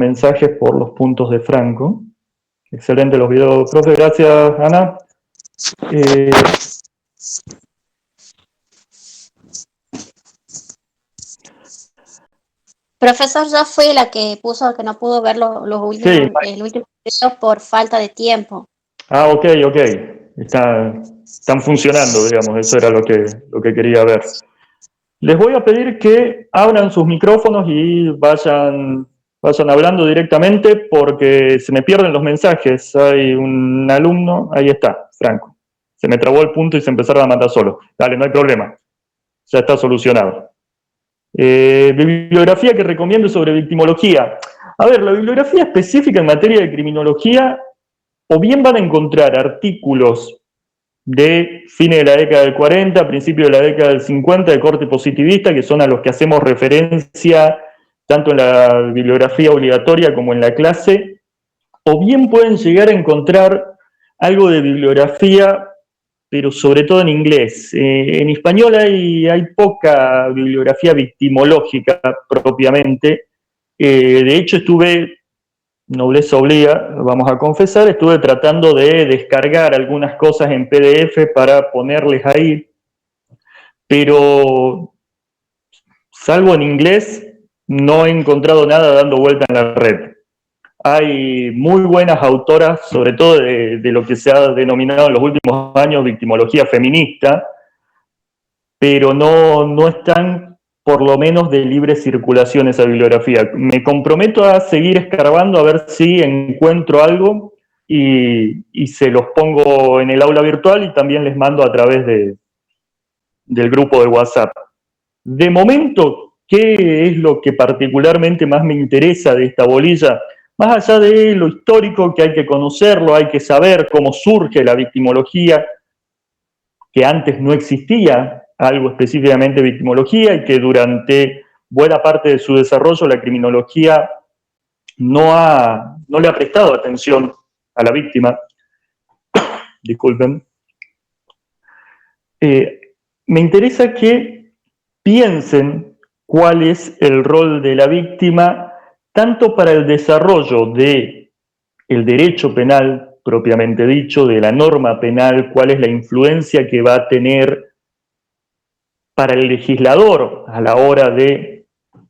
mensajes por los puntos de Franco. Excelente los videos, profe. Gracias, Ana. Profesor, yo fui la que puso que no pudo ver los últimos, Sí. el último video por falta de tiempo. Ah, ok. Están funcionando, digamos, eso era lo que quería ver. Les voy a pedir que abran sus micrófonos y vayan hablando directamente porque se me pierden los mensajes. Hay un alumno, ahí está, Franco. Se me trabó el punto y se empezaron a mandar solo. Dale, no hay problema. Ya está solucionado. Bibliografía que recomiendo sobre victimología. A ver, la bibliografía específica en materia de criminología, o bien van a encontrar artículos de fines de la década del 40, principios de la década del 50, de corte positivista, que son a los que hacemos referencia tanto en la bibliografía obligatoria como en la clase, o bien pueden llegar a encontrar algo de bibliografía, pero sobre todo en inglés. En español hay poca bibliografía victimológica propiamente. De hecho, nobleza obliga, vamos a confesar, estuve tratando de descargar algunas cosas en PDF para ponerles ahí, pero salvo en inglés, no he encontrado nada dando vuelta en la red. Hay muy buenas autoras, sobre todo de lo que se ha denominado en los últimos años victimología feminista, pero no están por lo menos de libre circulación esa bibliografía. Me comprometo a seguir escarbando a ver si encuentro algo y se los pongo en el aula virtual y también les mando a través del grupo de WhatsApp. De momento, ¿qué es lo que particularmente más me interesa de esta bolilla? Más allá de lo histórico, que hay que conocerlo, hay que saber cómo surge la victimología, que antes no existía algo específicamente victimología y que durante buena parte de su desarrollo la criminología no le ha prestado atención a la víctima. Disculpen. Me interesa que piensen cuál es el rol de la víctima tanto para el desarrollo del derecho penal propiamente dicho, de la norma penal, cuál es la influencia que va a tener para el legislador a la hora de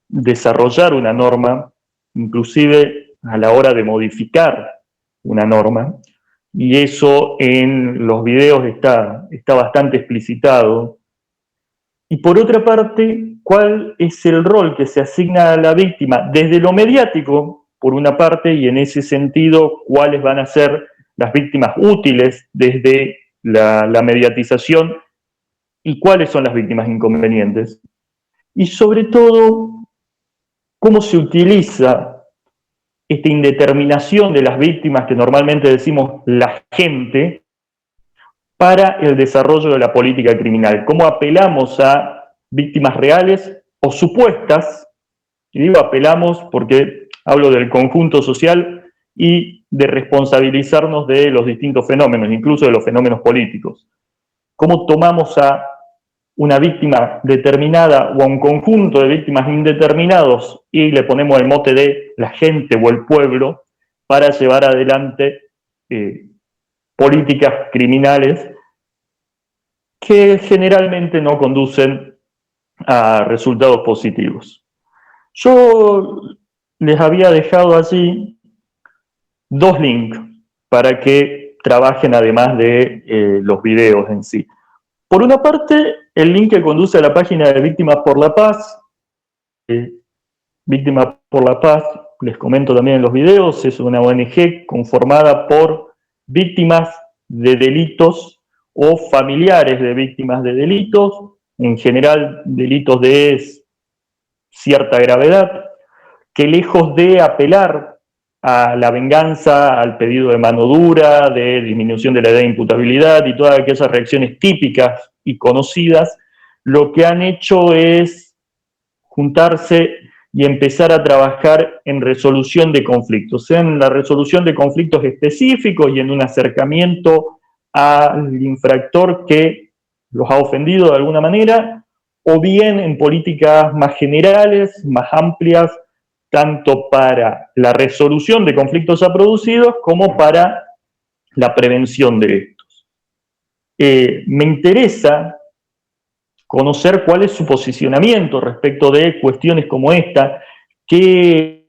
desarrollar una norma, inclusive a la hora de modificar una norma, y eso en los videos está bastante explicitado. Y por otra parte, ¿cuál es el rol que se asigna a la víctima desde lo mediático, por una parte, y en ese sentido, cuáles van a ser las víctimas útiles desde la mediatización y cuáles son las víctimas inconvenientes? Y sobre todo, ¿cómo se utiliza esta indeterminación de las víctimas que normalmente decimos la gente para el desarrollo de la política criminal? ¿Cómo apelamos a víctimas reales o supuestas? Y digo apelamos porque hablo del conjunto social y de responsabilizarnos de los distintos fenómenos, incluso de los fenómenos políticos. ¿Cómo tomamos a una víctima determinada o a un conjunto de víctimas indeterminados y le ponemos el mote de la gente o el pueblo para llevar adelante políticas criminales que generalmente no conducen a resultados positivos? Yo les había dejado allí dos links para que trabajen además de los videos en sí. Por una parte, el link que conduce a la página de Víctimas por la Paz. Víctimas por la Paz, les comento también en los videos, es una ONG conformada por víctimas de delitos o familiares de víctimas de delitos, en general delitos de cierta gravedad, que lejos de apelar a la venganza, al pedido de mano dura, de disminución de la edad de imputabilidad y todas aquellas reacciones típicas y conocidas, lo que han hecho es juntarse y empezar a trabajar en resolución de conflictos, en la resolución de conflictos específicos y en un acercamiento al infractor que los ha ofendido de alguna manera, o bien en políticas más generales, más amplias, tanto para la resolución de conflictos ya producidos como para la prevención de estos. Me interesa conocer cuál es su posicionamiento respecto de cuestiones como esta, qué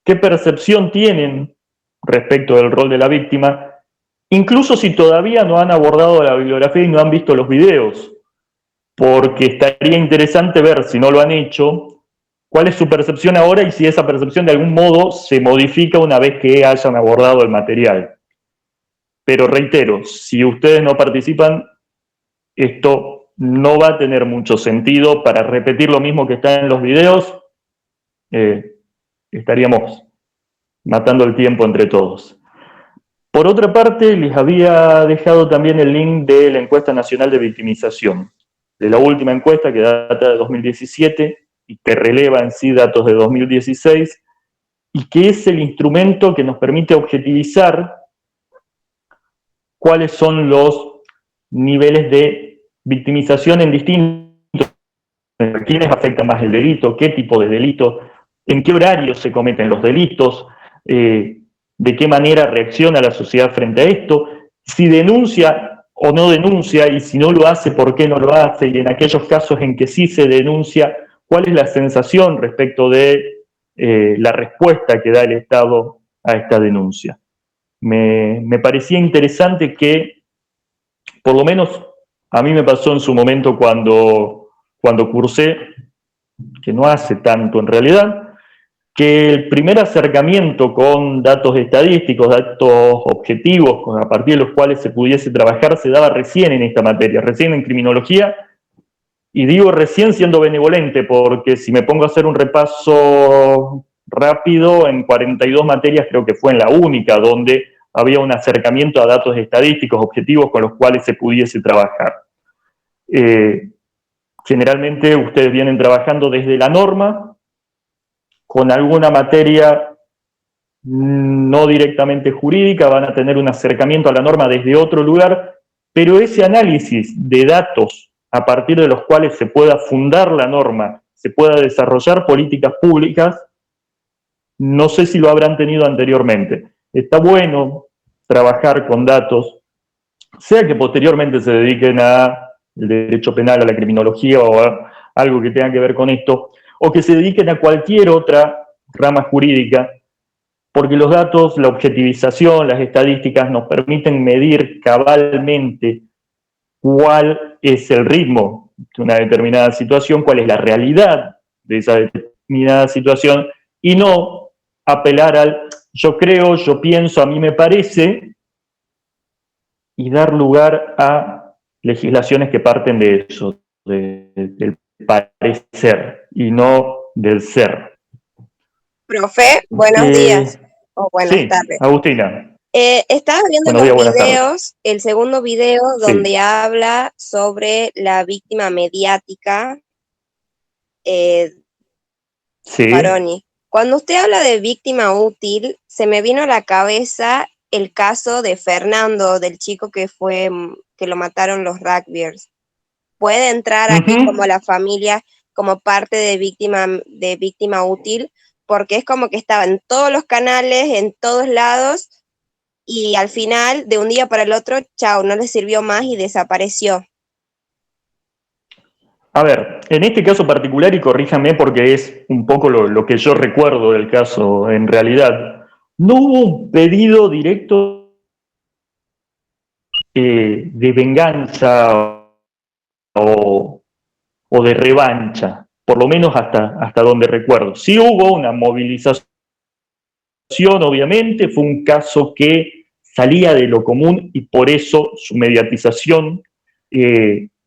percepción tienen respecto del rol de la víctima, incluso si todavía no han abordado la bibliografía y no han visto los videos, porque estaría interesante ver, si no lo han hecho, cuál es su percepción ahora y si esa percepción de algún modo se modifica una vez que hayan abordado el material. Pero reitero, si ustedes no participan, esto no va a tener mucho sentido. Para repetir lo mismo que está en los videos, estaríamos matando el tiempo entre todos. Por otra parte, les había dejado también el link de la encuesta nacional de victimización, de la última encuesta que data de 2017 y que releva en sí datos de 2016, y que es el instrumento que nos permite objetivizar cuáles son los niveles de victimización en distintos, a quiénes afecta más el delito, qué tipo de delito, en qué horario se cometen los delitos, de qué manera reacciona la sociedad frente a esto, si denuncia o no denuncia, y si no lo hace, por qué no lo hace, y en aquellos casos en que sí se denuncia, cuál es la sensación respecto de la respuesta que da el Estado a esta denuncia. Me parecía interesante que, por lo menos a mí me pasó en su momento cuando cursé, que no hace tanto en realidad, que el primer acercamiento con datos estadísticos, datos objetivos, a partir de los cuales se pudiese trabajar, se daba recién en esta materia, recién en criminología, y digo recién siendo benevolente, porque si me pongo a hacer un repaso rápido, en 42 materias creo que fue en la única donde había un acercamiento a datos estadísticos objetivos con los cuales se pudiese trabajar. Generalmente ustedes vienen trabajando desde la norma, con alguna materia no directamente jurídica, van a tener un acercamiento a la norma desde otro lugar, pero ese análisis de datos a partir de los cuales se pueda fundar la norma, se pueda desarrollar políticas públicas, no sé si lo habrán tenido anteriormente. Está bueno trabajar con datos, sea que posteriormente se dediquen al derecho penal, a la criminología o a algo que tenga que ver con esto, o que se dediquen a cualquier otra rama jurídica, porque los datos, la objetivización, las estadísticas nos permiten medir cabalmente cuál es el ritmo de una determinada situación, cuál es la realidad de esa determinada situación, y no apelar al yo creo, yo pienso, a mí me parece, y dar lugar a legislaciones que parten de eso, del parecer, y no del ser. Profe, buenos días o buenas Sí, tardes. Agustina. Estaba viendo Buenos días, los buenas tardes. videos, el segundo video donde Sí. habla sobre la víctima mediática, Sí. Faroni. Cuando usted habla de víctima útil, se me vino a la cabeza el caso de Fernando, del chico que lo mataron los rugbyers. ¿Puede entrar aquí como la familia, como parte de víctima útil? Porque es como que estaba en todos los canales, en todos lados, y al final, de un día para el otro, chao, no le sirvió más y desapareció. A ver, en este caso particular, y corríjame porque es un poco lo que yo recuerdo del caso en realidad, no hubo un pedido directo de venganza o de revancha, por lo menos hasta donde recuerdo. Sí hubo una movilización, obviamente, fue un caso que salía de lo común y por eso su mediatización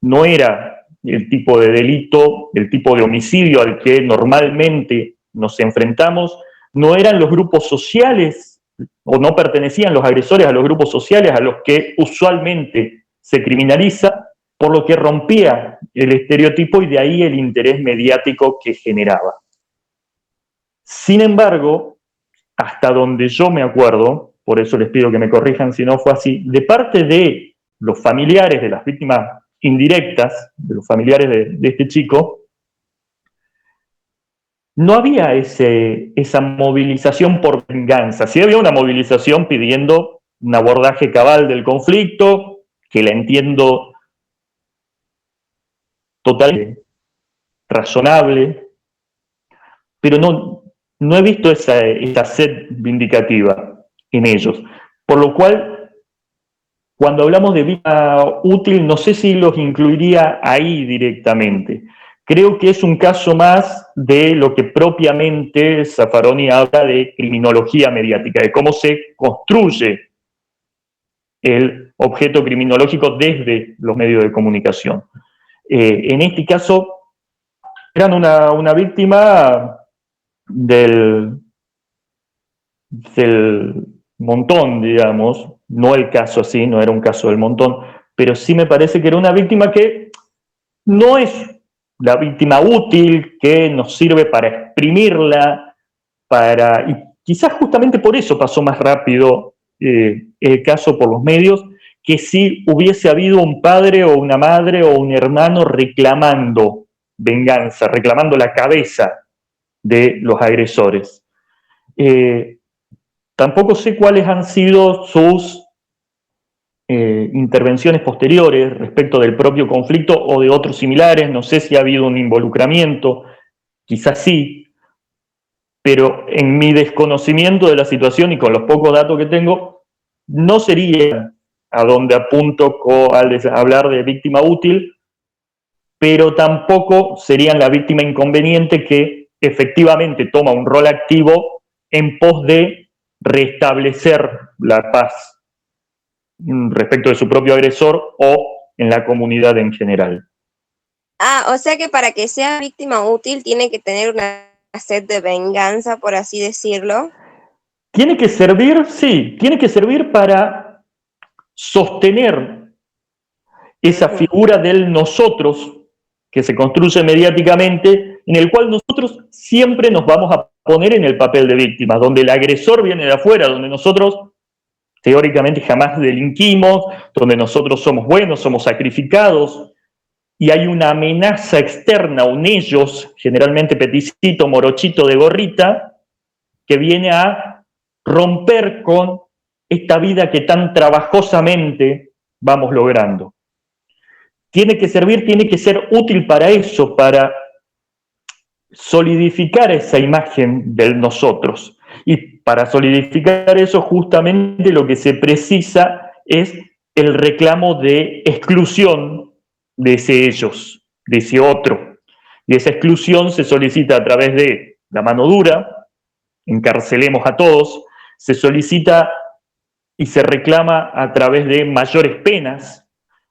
no era el tipo de delito, el tipo de homicidio al que normalmente nos enfrentamos, no eran los grupos sociales o no pertenecían los agresores a los grupos sociales a los que usualmente se criminaliza, por lo que rompía el estereotipo y de ahí el interés mediático que generaba. Sin embargo, hasta donde yo me acuerdo, por eso les pido que me corrijan si no fue así, de parte de los familiares de las víctimas indirectas, de los familiares de este chico, no había esa movilización por venganza. Sí había una movilización pidiendo un abordaje cabal del conflicto, que la entiendo totalmente razonable, pero no he visto esa sed vindicativa en ellos. Por lo cual, cuando hablamos de vida útil, no sé si los incluiría ahí directamente. Creo que es un caso más de lo que propiamente Zaffaroni habla de criminología mediática, de cómo se construye el objeto criminológico desde los medios de comunicación. En este caso, eran una víctima del montón, digamos, no el caso así, no era un caso del montón, pero sí me parece que era una víctima que no es la víctima útil, que nos sirve para exprimirla, y quizás justamente por eso pasó más rápido el caso por los medios, que si hubiese habido un padre o una madre o un hermano reclamando venganza, reclamando la cabeza de los agresores. Tampoco sé cuáles han sido sus intervenciones posteriores respecto del propio conflicto o de otros similares, no sé si ha habido un involucramiento, quizás sí, pero en mi desconocimiento de la situación y con los pocos datos que tengo, no sería a donde apunto al hablar de víctima útil, pero tampoco serían la víctima inconveniente que efectivamente toma un rol activo en pos de restablecer la paz respecto de su propio agresor o en la comunidad en general. O sea que para que sea víctima útil tiene que tener una sed de venganza, por así decirlo. Tiene que servir, sí, tiene que servir para sostener esa figura del nosotros que se construye mediáticamente, en el cual nosotros siempre nos vamos a poner en el papel de víctimas, donde el agresor viene de afuera, donde nosotros teóricamente jamás delinquimos, donde nosotros somos buenos, somos sacrificados, y hay una amenaza externa, un ellos, generalmente peticito, morochito de gorrita, que viene a romper con esta vida que tan trabajosamente vamos logrando. Tiene que servir, tiene que ser útil para eso, para solidificar esa imagen del nosotros. Y para solidificar eso, justamente lo que se precisa es el reclamo de exclusión de ese ellos, de ese otro. Y esa exclusión se solicita a través de la mano dura, encarcelemos a todos, se solicita y se reclama a través de mayores penas,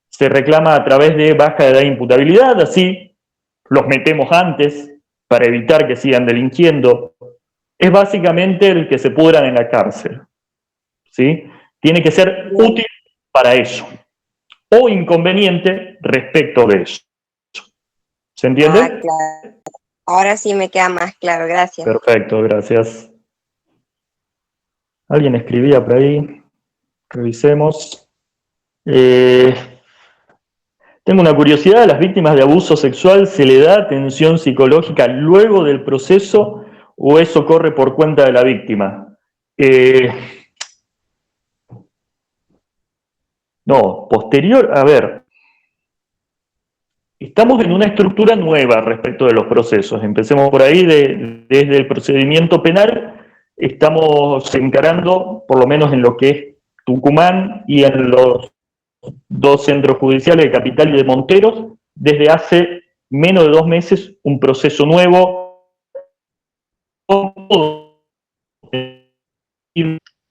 se reclama a través de baja edad de imputabilidad, así los metemos antes para evitar que sigan delinquiendo. Es básicamente el que se pudran en la cárcel, ¿sí? Tiene que ser útil para eso, o inconveniente respecto de eso. ¿Se entiende? Claro. Ahora sí me queda más claro, gracias. Perfecto, gracias. Alguien escribía por ahí, revisemos. Tengo una curiosidad, ¿a las víctimas de abuso sexual se le da atención psicológica luego del proceso o eso corre por cuenta de la víctima? No, posterior, a ver, estamos en una estructura nueva respecto de los procesos. Empecemos por ahí, desde el procedimiento penal, estamos encarando, por lo menos en lo que es Tucumán y en los dos centros judiciales de Capital y de Monteros, desde hace menos de 2 meses, un proceso nuevo.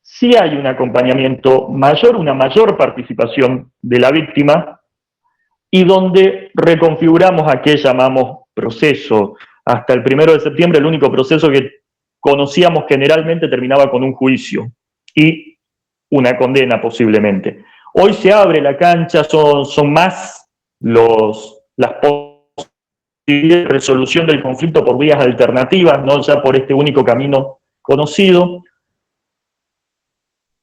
Sí hay un acompañamiento mayor, una mayor participación de la víctima, y donde reconfiguramos a qué llamamos proceso. Hasta el 1 de septiembre, el único proceso que conocíamos generalmente terminaba con un juicio y una condena posiblemente. Hoy se abre la cancha, son más las posibilidades de resolución del conflicto por vías alternativas, no ya por este único camino conocido.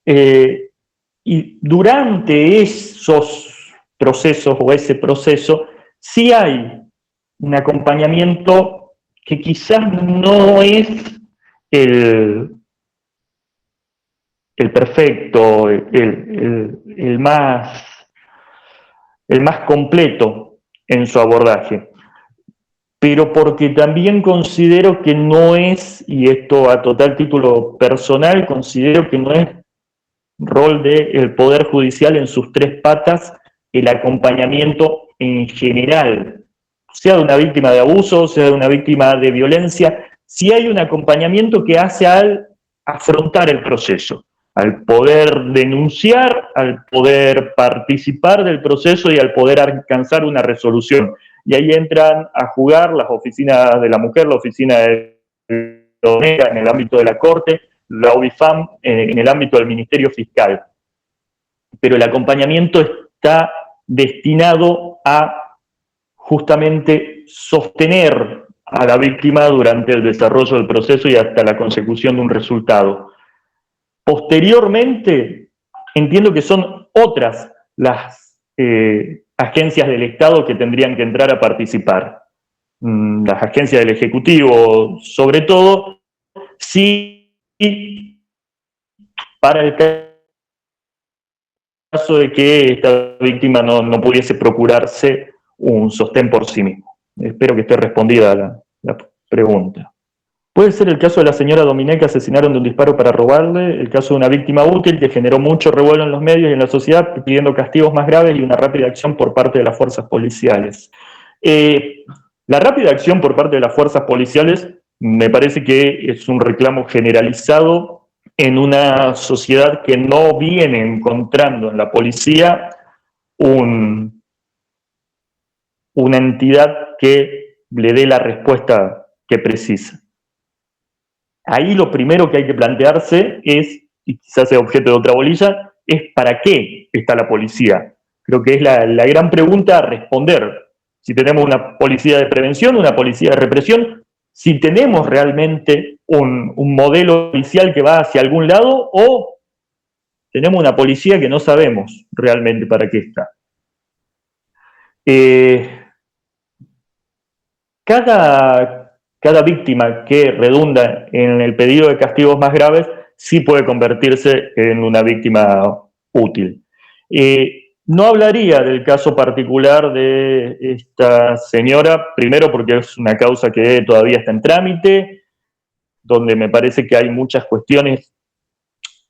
Y durante esos procesos o ese proceso, sí hay un acompañamiento que quizás no es el perfecto, el más completo en su abordaje, pero porque también considero que no es, y esto a total título personal, considero que no es rol del Poder Judicial en sus tres patas el acompañamiento en general, sea de una víctima de abuso, sea de una víctima de violencia, si hay un acompañamiento que hace al afrontar el proceso, al poder denunciar, al poder participar del proceso y al poder alcanzar una resolución. Y ahí entran a jugar las oficinas de la mujer, la oficina de en el ámbito de la Corte, la OBIFAM en el ámbito del Ministerio Fiscal. Pero el acompañamiento está destinado a justamente sostener a la víctima durante el desarrollo del proceso y hasta la consecución de un resultado. Posteriormente, entiendo que son otras las agencias del Estado que tendrían que entrar a participar. Las agencias del Ejecutivo, sobre todo, sí, para el caso de que esta víctima no pudiese procurarse un sostén por sí mismo. Espero que esté respondida la pregunta. Puede ser el caso de la señora Dominé que asesinaron de un disparo para robarle, el caso de una víctima útil que generó mucho revuelo en los medios y en la sociedad pidiendo castigos más graves y una rápida acción por parte de las fuerzas policiales. La rápida acción por parte de las fuerzas policiales me parece que es un reclamo generalizado en una sociedad que no viene encontrando en la policía una entidad que le dé la respuesta que precisa. Ahí lo primero que hay que plantearse es, y quizás sea objeto de otra bolilla, es ¿para qué está la policía? Creo que es la gran pregunta a responder. Si tenemos una policía de prevención, una policía de represión, si tenemos realmente un modelo policial que va hacia algún lado o tenemos una policía que no sabemos realmente para qué está. Cada víctima que redunda en el pedido de castigos más graves sí puede convertirse en una víctima útil. No hablaría del caso particular de esta señora, primero porque es una causa que todavía está en trámite, donde me parece que hay muchas cuestiones,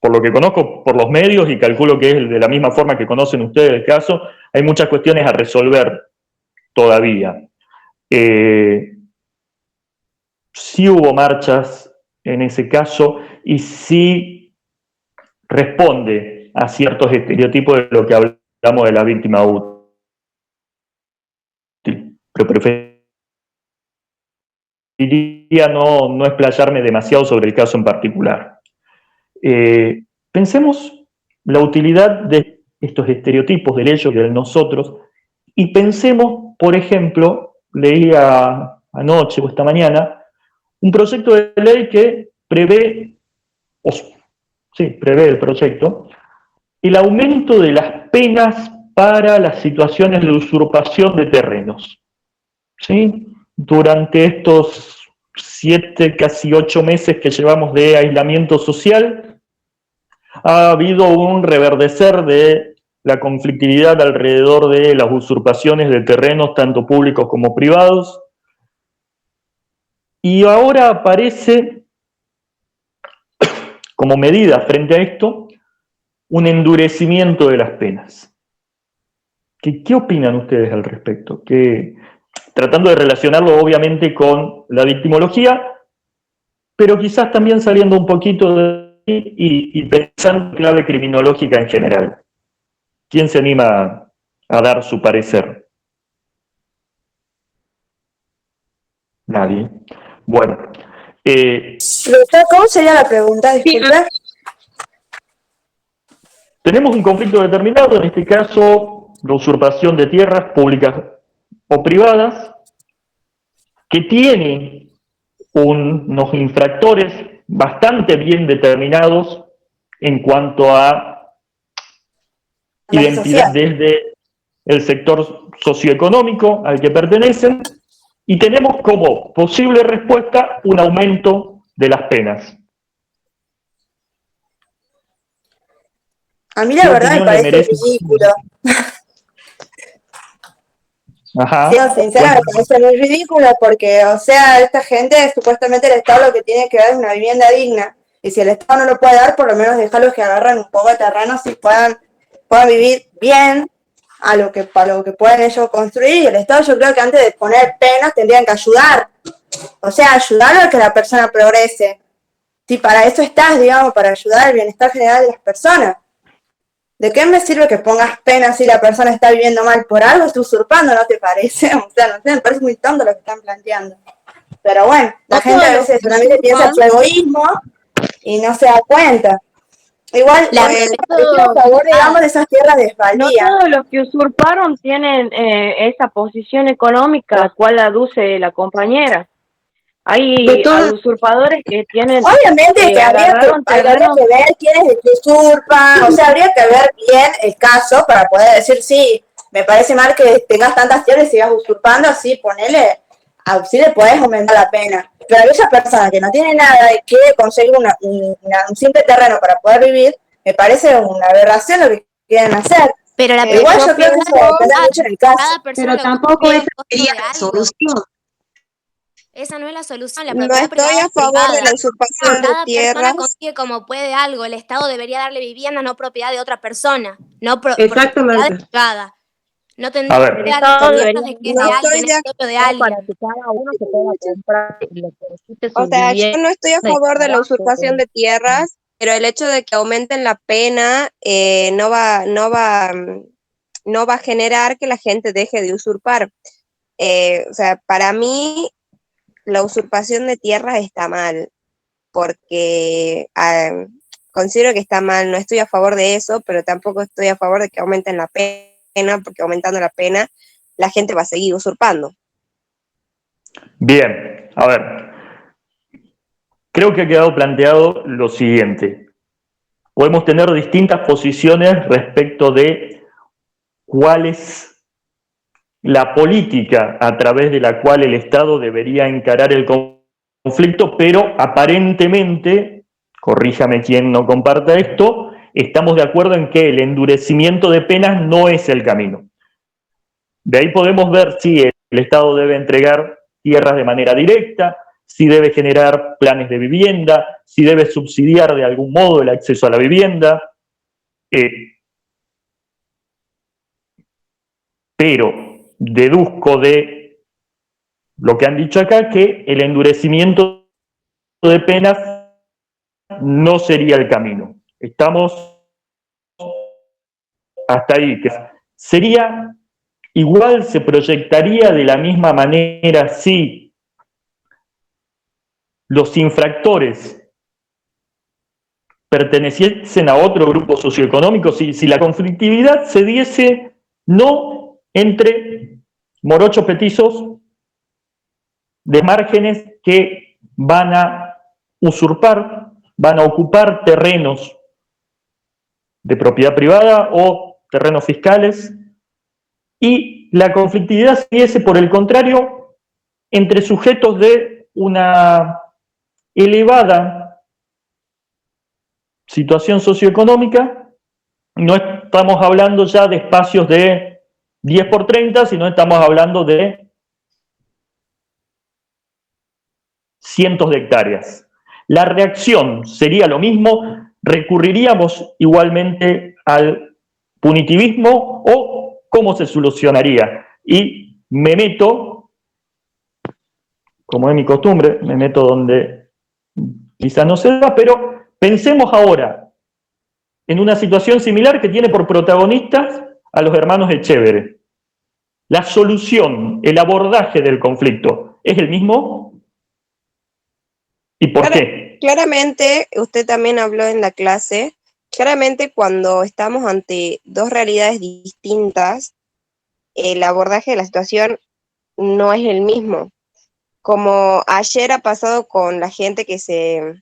por lo que conozco por los medios y calculo que es de la misma forma que conocen ustedes el caso, hay muchas cuestiones a resolver todavía. Sí hubo marchas en ese caso y sí responde a ciertos estereotipos de lo que hablamos de la víctima útil. Pero preferiría no explayarme demasiado sobre el caso en particular. Pensemos la utilidad de estos estereotipos del ellos y del nosotros y pensemos, por ejemplo, leía anoche o esta mañana, un proyecto de ley que prevé el proyecto, el aumento de las penas para las situaciones de usurpación de terrenos. ¿Sí? Durante estos 7, casi 8 meses que llevamos de aislamiento social, ha habido un reverdecer de la conflictividad alrededor de las usurpaciones de terrenos, tanto públicos como privados, y ahora aparece como medida frente a esto un endurecimiento de las penas. ¿Qué opinan ustedes al respecto? Tratando de relacionarlo obviamente con la victimología, pero quizás también saliendo un poquito de ahí y pensando en clave criminológica en general. ¿Quién se anima a dar su parecer? Nadie. Bueno. ¿Cómo sería la pregunta? Disculpa. Tenemos un conflicto determinado, en este caso, la usurpación de tierras públicas o privadas, que tiene unos infractores bastante bien determinados en cuanto a identidad desde el sector socioeconómico al que pertenecen y tenemos como posible respuesta un aumento de las penas. A mí la ¿Qué verdad me opinión le parece merece? ridículo. Ajá. Siendo sincera, me parece muy ridículo porque, o sea, esta gente, supuestamente el Estado lo que tiene que dar es una vivienda digna. Y si el Estado no lo puede dar, por lo menos dejarlos que agarren un poco de terreno si puedan vivir bien para lo que pueden ellos construir. Y el Estado, yo creo que antes de poner penas tendrían que ayudar. O sea, ayudar a que la persona progrese. Si para eso estás, digamos, para ayudar al bienestar general de las personas. ¿De qué me sirve que pongas pena si la persona está viviendo mal por algo? Está usurpando, ¿no te parece? O sea, no sé, me parece muy tonto lo que están planteando. Pero bueno, la No gente todos a los veces que solamente piensa en usurpan, su egoísmo y no se da cuenta. Igual, la estoy a respeto. favor, digamos, de esas tierras de No desvaldía. todos los que usurparon tienen esa posición económica a la cual aduce la compañera. Hay usurpadores que tienen, Obviamente que agarraron habría terrenos. que ver quién es el que usurpa, o sea, habría que ver bien el caso para poder decir, sí, me parece mal que tengas tantas tierras y sigas usurpando, así ponele, sí le podés aumentar la pena. Pero a esa persona que no tiene nada y quiere conseguir un simple terreno para poder vivir, me parece una aberración lo que quieren hacer. Pero la Igual yo creo que eso propiedad, depende mucho del caso. cada persona Pero lo tampoco construye esa a costo sería de la algo. solución. Esa no es la solución, la No propiedad estoy privada a es favor de privada. la usurpación de Cada persona tierras. consigue como puede algo. El Estado debería darle vivienda, no propiedad de otra persona. No porque propiedad Exactamente. es privada. No A tendría ver. que El darle Estado tierras debería de que es No de estoy alguien, de es propio de para alguien. que cada uno se pueda comprar lo que necesite O su sea, yo vivienda no estoy a y favor de la trabajo. usurpación de tierras, pero el hecho de que aumenten la pena no va a generar que la gente deje de usurpar. O sea, para mí la usurpación de tierras está mal, porque considero que está mal, no estoy a favor de eso, pero tampoco estoy a favor de que aumenten la pena, porque aumentando la pena la gente va a seguir usurpando. Bien, a ver. Creo que ha quedado planteado lo siguiente. Podemos tener distintas posiciones respecto de cuál es la política a través de la cual el Estado debería encarar el conflicto, pero aparentemente, corríjame quien no comparta esto, estamos de acuerdo en que el endurecimiento de penas no es el camino. De ahí podemos ver si el Estado debe entregar tierras de manera directa, si debe generar planes de vivienda, si debe subsidiar de algún modo el acceso a la vivienda. Pero deduzco de lo que han dicho acá que el endurecimiento de penas no sería el camino. Estamos hasta ahí. Sería igual, se proyectaría de la misma manera si los infractores perteneciesen a otro grupo socioeconómico, si la conflictividad se diese no entre morochos petizos de márgenes que van a usurpar, van a ocupar terrenos de propiedad privada o terrenos fiscales, y la conflictividad se diese, por el contrario, entre sujetos de una elevada situación socioeconómica. No estamos hablando ya de espacios de 10 por 30, sino estamos hablando de cientos de hectáreas. La reacción sería lo mismo, recurriríamos igualmente al punitivismo, o cómo se solucionaría. Y me meto, como es mi costumbre, me meto donde quizá no se da, pero pensemos ahora en una situación similar que tiene por protagonistas a los hermanos Echevere. La solución, el abordaje del conflicto, ¿es el mismo? ¿Y por qué? Claramente, usted también habló en la clase, claramente cuando estamos ante dos realidades distintas, el abordaje de la situación no es el mismo. Como ayer ha pasado con la gente que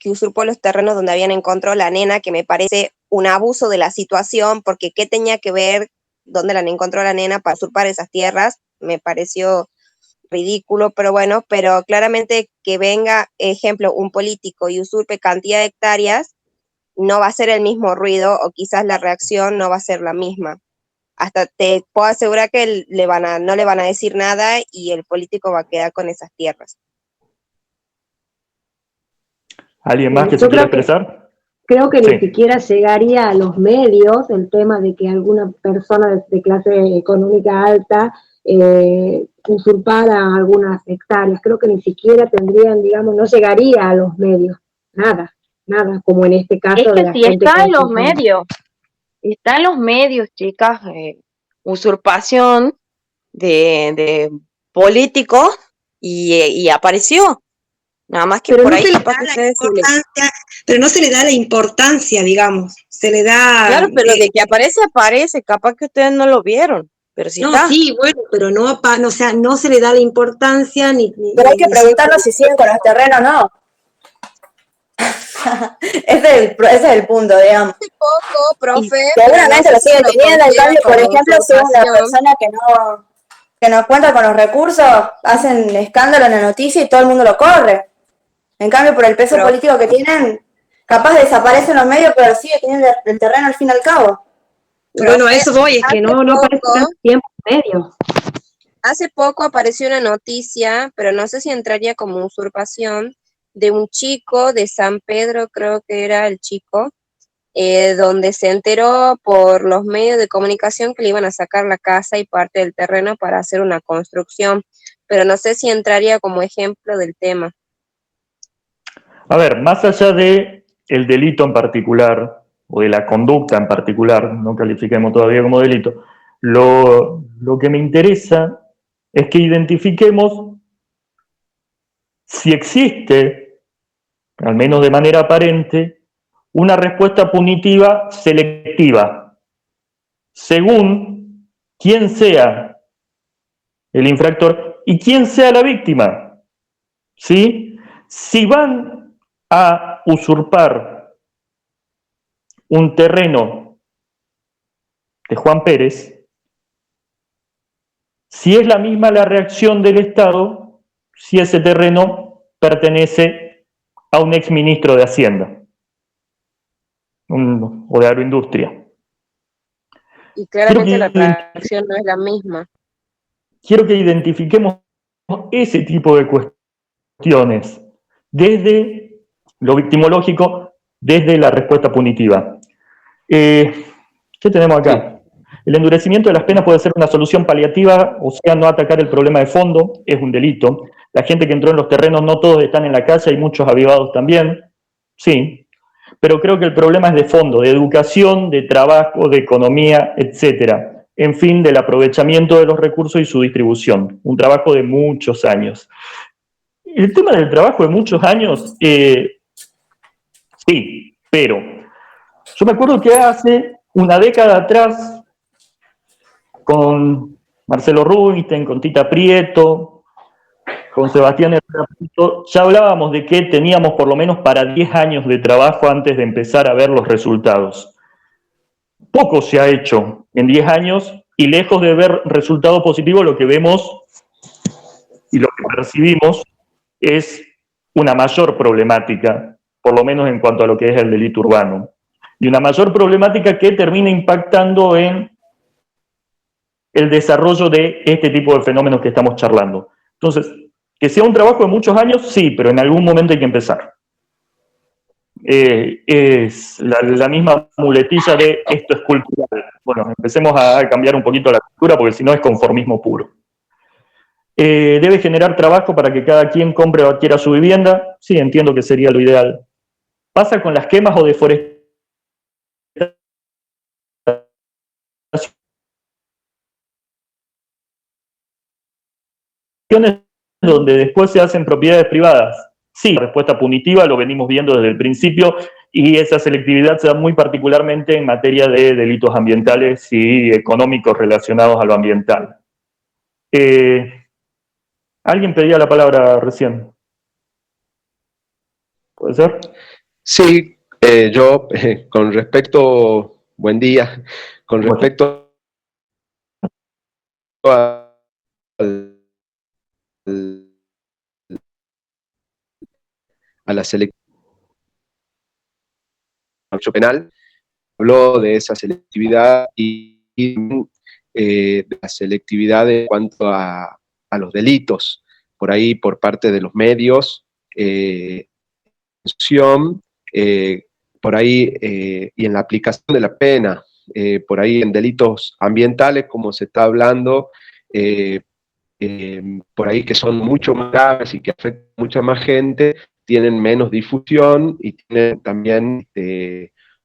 usurpó los terrenos donde habían encontrado la nena, que me parece un abuso de la situación, porque qué tenía que ver dónde la encontró la nena para usurpar esas tierras, me pareció ridículo, pero bueno, pero claramente que venga, ejemplo, un político y usurpe cantidad de hectáreas, no va a ser el mismo ruido o quizás la reacción no va a ser la misma. Hasta te puedo asegurar que no le van a decir nada y el político va a quedar con esas tierras. ¿Alguien más que se Yo quiera creo que, expresar? creo que Sí. ni siquiera llegaría a los medios el tema de que alguna persona de clase económica alta usurpara algunas hectáreas. Creo que ni siquiera tendrían, digamos, no llegaría a los medios. Nada, como en este Es caso de que la si gente está que en los medios, chicas, usurpación de políticos y apareció. Nada más que Pero por no ahí se le capaz da que la ustedes importancia, pero no se le da la importancia, digamos, se le da... Claro, pero de que aparece, capaz que ustedes no lo vieron, pero sí No, está. sí, bueno, pero no, o sea, no se le da la importancia Pero hay que preguntarnos si siguen con los terrenos o no. ese es el punto, digamos. Hace poco, profe, Seguramente pero no lo sé si siguen teniendo, en cambio, por como ejemplo, si es una usurpación. persona que no cuenta con los recursos, hacen escándalo en la noticia y todo el mundo lo corre. En cambio, por el peso Pero- político que tienen, capaz desaparecen los medios, pero sigue teniendo el terreno al fin y al cabo. Bueno, a eso voy, es que no aparece poco- tanto tiempo en medios. Hace poco apareció una noticia, pero no sé si entraría como usurpación, de un chico de San Pedro, creo que era el chico, donde se enteró por los medios de comunicación que le iban a sacar la casa y parte del terreno para hacer una construcción, pero no sé si entraría como ejemplo del tema. A ver, más allá de el delito en particular, o de la conducta en particular, no califiquemos todavía como delito, lo que me interesa es que identifiquemos si existe, al menos de manera aparente, una respuesta punitiva selectiva, según quién sea el infractor y quién sea la víctima. ¿Sí? Si van a usurpar un terreno de Juan Pérez, si es la misma la reacción del Estado, si ese terreno pertenece a un exministro de Hacienda o de Agroindustria. Y claramente la reacción no es la misma. Quiero que identifiquemos ese tipo de cuestiones desde lo victimológico, desde la respuesta punitiva. ¿Qué tenemos acá? El endurecimiento de las penas puede ser una solución paliativa, o sea, no atacar el problema de fondo, es un delito. La gente que entró en los terrenos, no todos están en la calle, hay muchos avivados también, sí. Pero creo que el problema es de fondo, de educación, de trabajo, de economía, etcétera. En fin, del aprovechamiento de los recursos y su distribución. Un trabajo de muchos años. El tema del trabajo de muchos años, sí, pero yo me acuerdo que hace una década atrás, con Marcelo Rubinstein, con Tita Prieto, con Sebastián Herrera Pinto, ya hablábamos de que teníamos por lo menos para 10 años de trabajo antes de empezar a ver los resultados. Poco se ha hecho en 10 años y lejos de ver resultados positivos, lo que vemos y lo que percibimos es una mayor problemática, por lo menos en cuanto a lo que es el delito urbano. Y una mayor problemática que termina impactando en el desarrollo de este tipo de fenómenos que estamos charlando. Entonces, que sea un trabajo de muchos años, sí, pero en algún momento hay que empezar. Es la misma muletilla de esto es cultural. Bueno, empecemos a cambiar un poquito la cultura porque si no es conformismo puro. Debe generar trabajo para que cada quien compre o adquiera su vivienda. Sí, entiendo que sería lo ideal. Pasa con las quemas o deforestaciones donde después se hacen propiedades privadas. Sí, la respuesta punitiva lo venimos viendo desde el principio y esa selectividad se da muy particularmente en materia de delitos ambientales y económicos relacionados a lo ambiental. ¿Alguien pedía la palabra recién? ¿Puede ser? Sí, yo con respecto, buen día, con respecto a la selectividad penal, habló de esa selectividad y de la selectividad en cuanto a los delitos, por ahí por parte de los medios, por ahí y en la aplicación de la pena, por ahí en delitos ambientales, como se está hablando, por ahí que son mucho más graves y que afectan a mucha más gente, tienen menos difusión y tienen también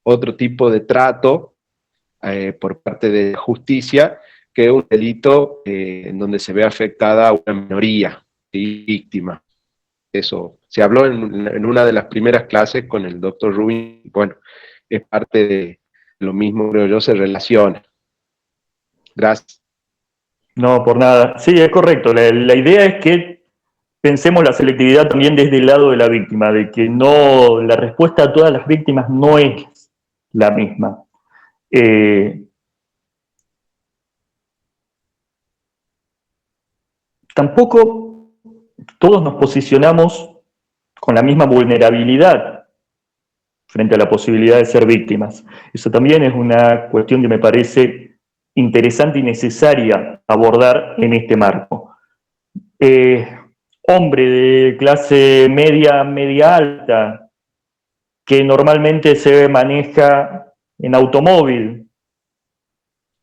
otro tipo de trato por parte de la justicia que un delito en donde se ve afectada una minoría víctima. Eso se habló en una de las primeras clases con el doctor Rubin. Bueno, es parte de lo mismo, creo yo, se relaciona. Gracias. No, por nada. Sí, es correcto. La idea es que pensemos la selectividad también desde el lado de la víctima, de que no, la respuesta a todas las víctimas no es la misma. Tampoco todos nos posicionamos con la misma vulnerabilidad frente a la posibilidad de ser víctimas. Eso también es una cuestión que me parece interesante y necesaria abordar en este marco. Hombre de clase media, media alta, que normalmente se maneja en automóvil,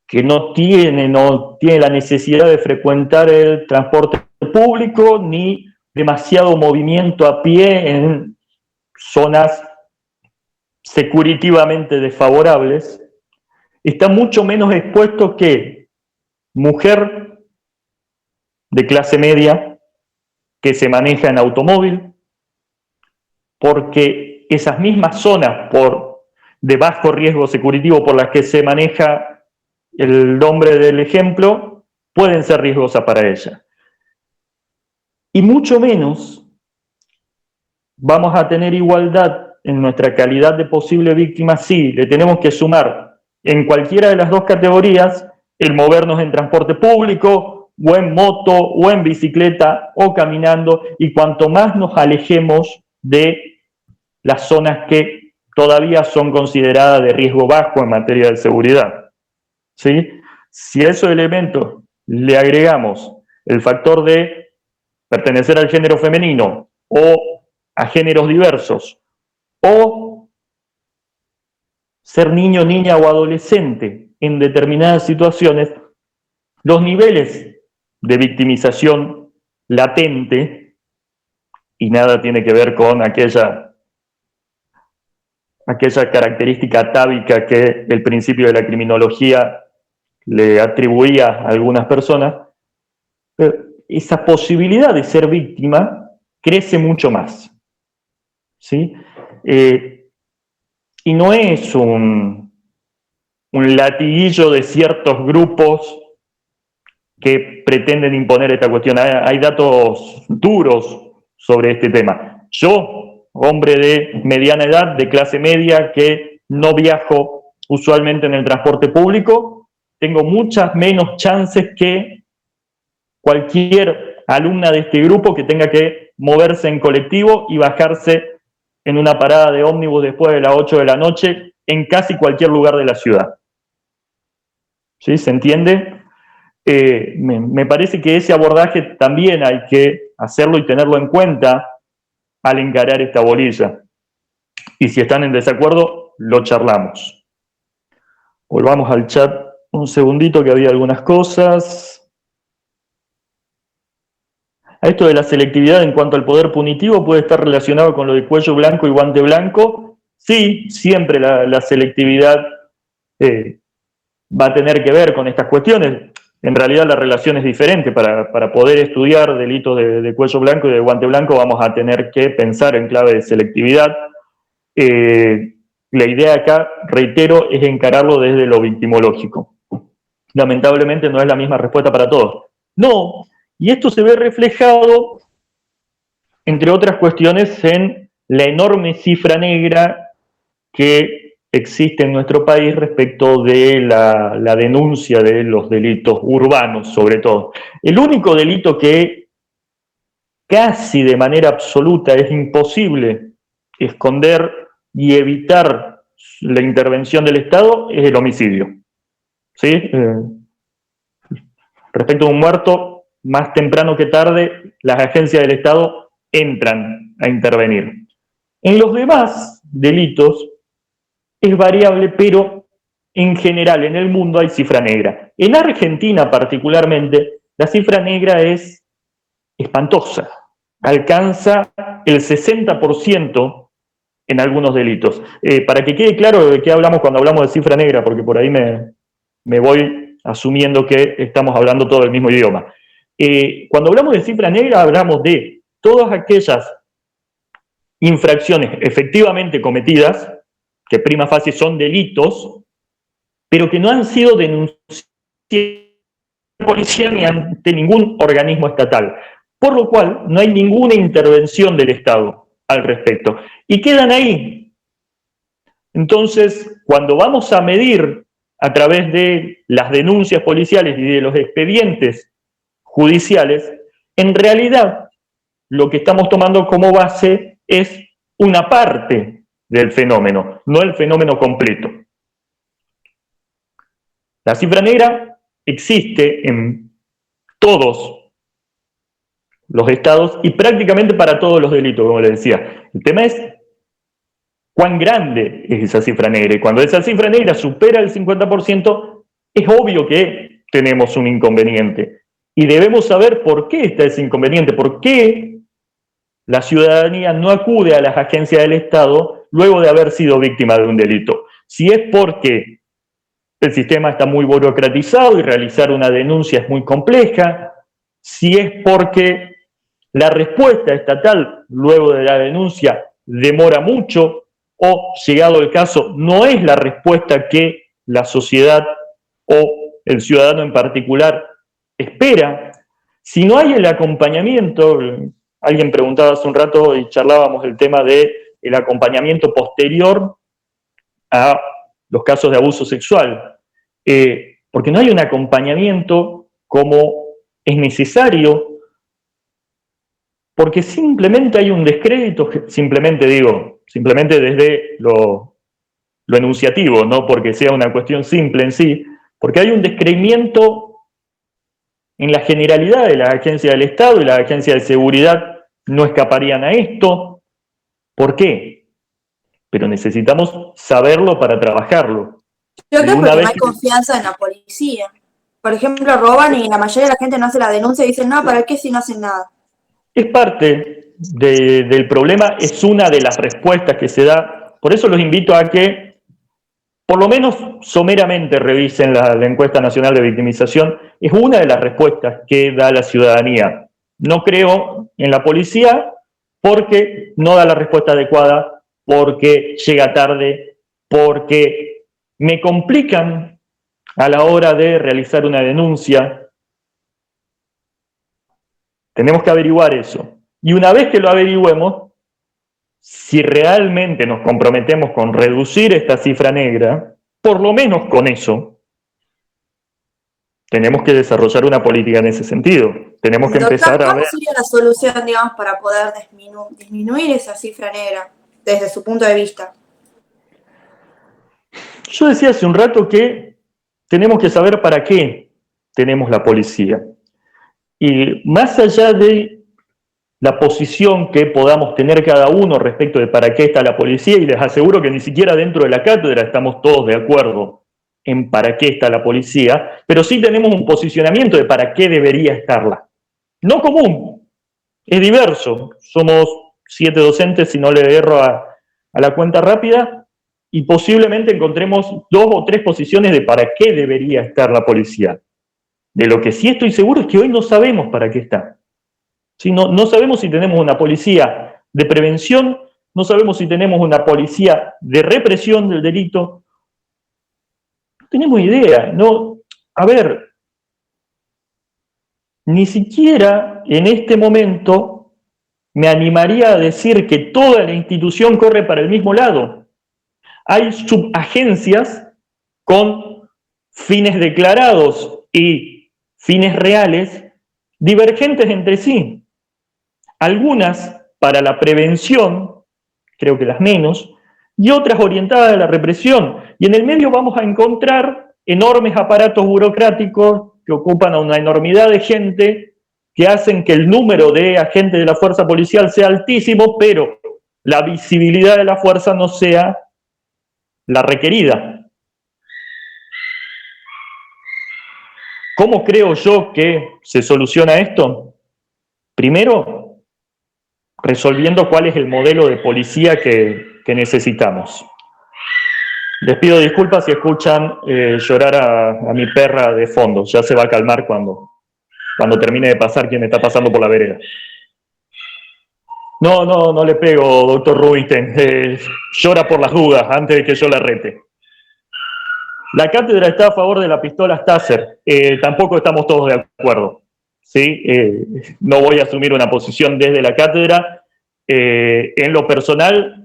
que no tiene la necesidad de frecuentar el transporte público ni demasiado movimiento a pie en zonas securitivamente desfavorables, está mucho menos expuesto que mujer de clase media que se maneja en automóvil, porque esas mismas zonas de bajo riesgo securitivo por las que se maneja el hombre del ejemplo pueden ser riesgosas para ella. Y mucho menos vamos a tener igualdad en nuestra calidad de posible víctima si le tenemos que sumar en cualquiera de las dos categorías el movernos en transporte público, o en moto, o en bicicleta, o caminando, y cuanto más nos alejemos de las zonas que todavía son consideradas de riesgo bajo en materia de seguridad. ¿Sí? Si a esos elementos le agregamos el factor de pertenecer al género femenino o a géneros diversos, o ser niño, niña o adolescente en determinadas situaciones, los niveles de victimización latente, y nada tiene que ver con aquella característica atávica que el principio de la criminología le atribuía a algunas personas, esa posibilidad de ser víctima crece mucho más. ¿Sí? Y no es un latiguillo de ciertos grupos que pretenden imponer esta cuestión. Hay datos duros sobre este tema. Yo, hombre de mediana edad, de clase media, que no viajo usualmente en el transporte público, tengo muchas menos chances que cualquier alumna de este grupo que tenga que moverse en colectivo y bajarse en una parada de ómnibus después de las 8 de la noche en casi cualquier lugar de la ciudad. ¿Sí? ¿Se entiende? Me parece que ese abordaje también hay que hacerlo y tenerlo en cuenta al encarar esta bolilla. Y si están en desacuerdo, lo charlamos. Volvamos al chat un segundito, que había algunas cosas. A esto de la selectividad en cuanto al poder punitivo puede estar relacionado con lo de cuello blanco y guante blanco. Sí, siempre la selectividad va a tener que ver con estas cuestiones. En realidad la relación es diferente. Para poder estudiar delitos de cuello blanco y de guante blanco vamos a tener que pensar en clave de selectividad. La idea acá, reitero, es encararlo desde lo victimológico. Lamentablemente no es la misma respuesta para todos. No, y esto se ve reflejado, entre otras cuestiones, en la enorme cifra negra que existe en nuestro país respecto de la denuncia de los delitos urbanos, sobre todo. El único delito que casi de manera absoluta es imposible esconder y evitar la intervención del Estado es el homicidio. ¿Sí? Respecto a un muerto, más temprano que tarde, las agencias del Estado entran a intervenir. En los demás delitos es variable, pero en general en el mundo hay cifra negra. En Argentina particularmente, la cifra negra es espantosa. Alcanza el 60% en algunos delitos. Para que quede claro de qué hablamos cuando hablamos de cifra negra, porque por ahí me voy asumiendo que estamos hablando todo el mismo idioma. Cuando hablamos de cifra negra, hablamos de todas aquellas infracciones efectivamente cometidas, que prima facie son delitos, pero que no han sido denunciadas por la policía ni ante ningún organismo estatal, por lo cual no hay ninguna intervención del Estado al respecto, y quedan ahí. Entonces, cuando vamos a medir a través de las denuncias policiales y de los expedientes judiciales, en realidad lo que estamos tomando como base es una parte del fenómeno, no el fenómeno completo. La cifra negra existe en todos los estados y prácticamente para todos los delitos, como les decía. El tema es cuán grande es esa cifra negra. Y cuando esa cifra negra supera el 50%, es obvio que tenemos un inconveniente. Y debemos saber por qué está ese inconveniente, por qué la ciudadanía no acude a las agencias del Estado luego de haber sido víctima de un delito. Si es porque el sistema está muy burocratizado y realizar una denuncia es muy compleja, si es porque la respuesta estatal luego de la denuncia demora mucho o, llegado el caso, no es la respuesta que la sociedad o el ciudadano en particular espera, si no hay el acompañamiento. Alguien preguntaba hace un rato y charlábamos el tema del acompañamiento posterior a los casos de abuso sexual. Porque no hay un acompañamiento como es necesario, porque simplemente hay un descrédito, simplemente desde lo enunciativo, no porque sea una cuestión simple en sí, porque hay un descreimiento en la generalidad de las agencias del Estado, y las agencias de seguridad no escaparían a esto. ¿Por qué? Pero necesitamos saberlo para trabajarlo. Yo creo que no hay confianza en la policía. Por ejemplo, roban y la mayoría de la gente no hace la denuncia y dicen, no, ¿para qué si no hacen nada? Es parte del problema, es una de las respuestas que se da. Por eso los invito a que por lo menos someramente revisen la encuesta nacional de victimización. Es una de las respuestas que da la ciudadanía. No creo en la policía porque no da la respuesta adecuada, porque llega tarde, porque me complican a la hora de realizar una denuncia. Tenemos que averiguar eso. Y una vez que lo averigüemos, si realmente nos comprometemos con reducir esta cifra negra, por lo menos con eso, tenemos que desarrollar una política en ese sentido. Tenemos que empezar a ver... ¿Cómo sería la solución, digamos, para poder disminuir esa cifra negra desde su punto de vista? Yo decía hace un rato que tenemos que saber para qué tenemos la policía. Y más allá de la posición que podamos tener cada uno respecto de para qué está la policía, y les aseguro que ni siquiera dentro de la cátedra estamos todos de acuerdo en para qué está la policía, pero sí tenemos un posicionamiento de para qué debería estarla. No común, es diverso. Somos 7 docentes, si no le erro a la cuenta rápida, y posiblemente encontremos 2 o 3 posiciones de para qué debería estar la policía. De lo que sí estoy seguro es que hoy no sabemos para qué está. ¿Sí? No sabemos si tenemos una policía de prevención, no sabemos si tenemos una policía de represión del delito. No tenemos idea. A ver, ni siquiera en este momento me animaría a decir que toda la institución corre para el mismo lado. hay subagencias con fines declarados y fines reales divergentes entre sí. Algunas para la prevención, creo que las menos, y otras orientadas a la represión. Y en el medio vamos a encontrar enormes aparatos burocráticos que ocupan a una enormidad de gente, que hacen que el número de agentes de la fuerza policial sea altísimo, pero la visibilidad de la fuerza no sea la requerida. ¿Cómo creo yo que se soluciona esto? Primero, resolviendo cuál es el modelo de policía que necesitamos. Les pido disculpas si escuchan llorar a mi perra de fondo. Ya se va a calmar cuando termine de pasar quien está pasando por la vereda. No le pego, doctor Rubinstein. Llora por las dudas antes de que yo la rete. La cátedra está a favor de la pistola Taser. Tampoco estamos todos de acuerdo, ¿sí? No voy a asumir una posición desde la cátedra. En lo personal,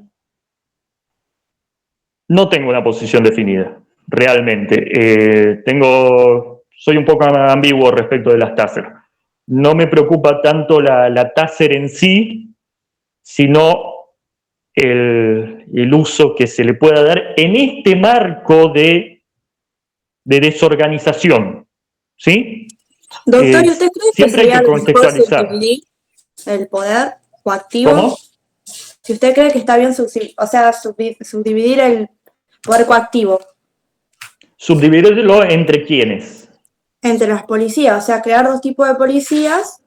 no tengo una posición definida, realmente. Soy un poco ambiguo respecto de las Taser. No me preocupa tanto la Taser en sí, sino el uso que se le pueda dar en este marco de desorganización, ¿sí? Doctor, ¿y usted cree que siempre hay sería que mejor contextualizar. subdividir el poder coactivo? ¿Cómo? Si usted cree que está bien subdividir el poder coactivo. Subdividirlo entre quiénes. Entre las policías, o sea, crear dos tipos de policías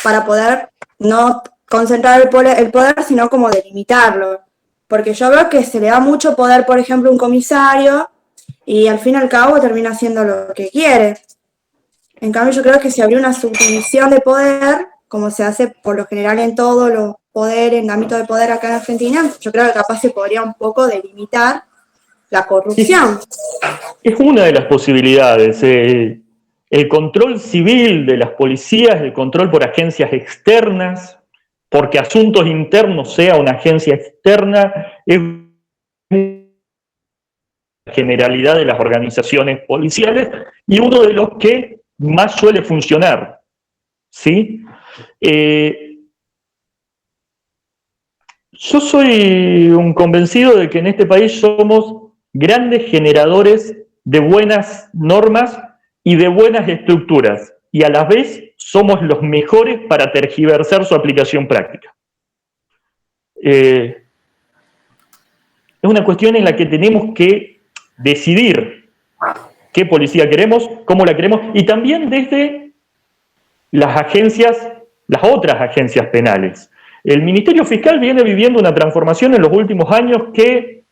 para poder no concentrar el poder, sino como delimitarlo. Porque yo veo que se le da mucho poder, por ejemplo, a un comisario y al fin y al cabo termina haciendo lo que quiere. En cambio, yo creo que si habría una subdivisión de poder, como se hace por lo general en todos los poderes, en ámbito de poder acá en Argentina, yo creo que capaz se podría un poco delimitar la corrupción. Es una de las posibilidades. El control civil de las policías, el control por agencias externas, porque asuntos internos sea una agencia externa, es la generalidad de las organizaciones policiales y uno de los que más suele funcionar, ¿sí? Yo soy un convencido de que en este país somos grandes generadores de buenas normas y de buenas estructuras, y a la vez somos los mejores para tergiversar su aplicación práctica. Es una cuestión en la que tenemos que decidir qué policía queremos, cómo la queremos, y también desde las otras agencias penales. El Ministerio Fiscal viene viviendo una transformación en los últimos años que,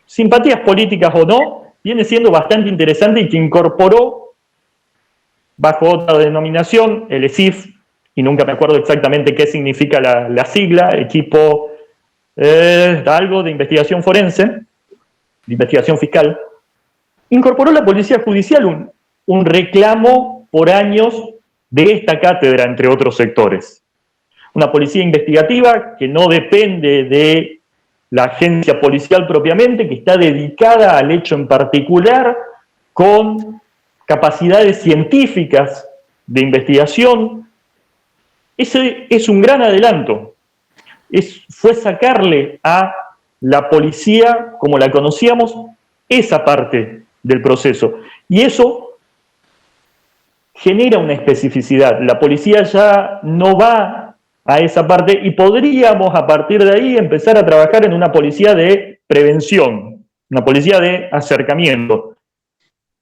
simpatías políticas o no, viene siendo bastante interesante y que incorporó, bajo otra denominación, el ESIF, y nunca me acuerdo exactamente qué significa la sigla, equipo algo de investigación forense, de investigación fiscal, incorporó la Policía Judicial, un reclamo por años de esta cátedra, entre otros sectores. Una policía investigativa que no depende de la agencia policial propiamente, que está dedicada al hecho en particular, con capacidades científicas de investigación. Ese es un gran adelanto. Fue sacarle a la policía, como la conocíamos, esa parte del proceso. Y eso genera una especificidad. La policía ya no va a esa parte y podríamos a partir de ahí empezar a trabajar en una policía de prevención, una policía de acercamiento.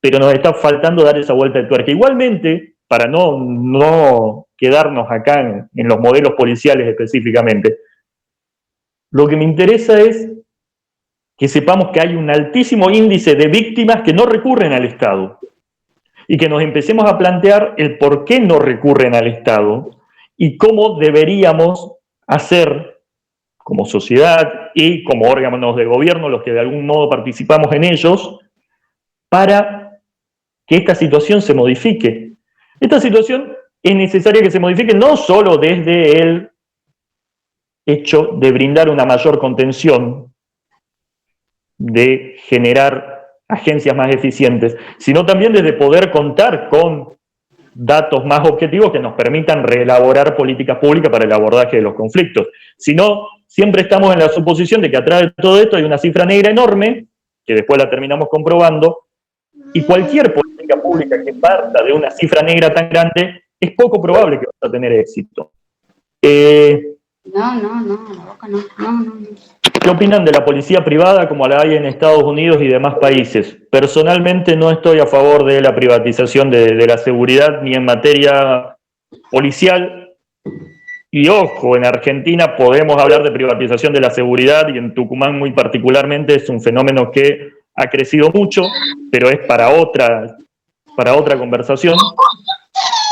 Pero nos está faltando dar esa vuelta de tuerca. Igualmente, para no quedarnos acá en los modelos policiales específicamente, lo que me interesa es que sepamos que hay un altísimo índice de víctimas que no recurren al Estado y que nos empecemos a plantear el por qué no recurren al Estado y cómo deberíamos hacer como sociedad y como órganos de gobierno, los que de algún modo participamos en ellos, para que esta situación se modifique. Esta situación es necesaria que se modifique no solo desde el hecho de brindar una mayor contención, de generar agencias más eficientes, sino también desde poder contar con datos más objetivos que nos permitan reelaborar políticas públicas para el abordaje de los conflictos. Si no, siempre estamos en la suposición de que atrás de todo esto hay una cifra negra enorme, que después la terminamos comprobando, y cualquier política pública que parta de una cifra negra tan grande es poco probable que vaya a tener éxito. No. ¿Qué opinan de la policía privada como la hay en Estados Unidos y demás países? Personalmente no estoy a favor de la privatización de la seguridad ni en materia policial. Y ojo, en Argentina podemos hablar de privatización de la seguridad y en Tucumán muy particularmente es un fenómeno que ha crecido mucho, pero es para otra conversación.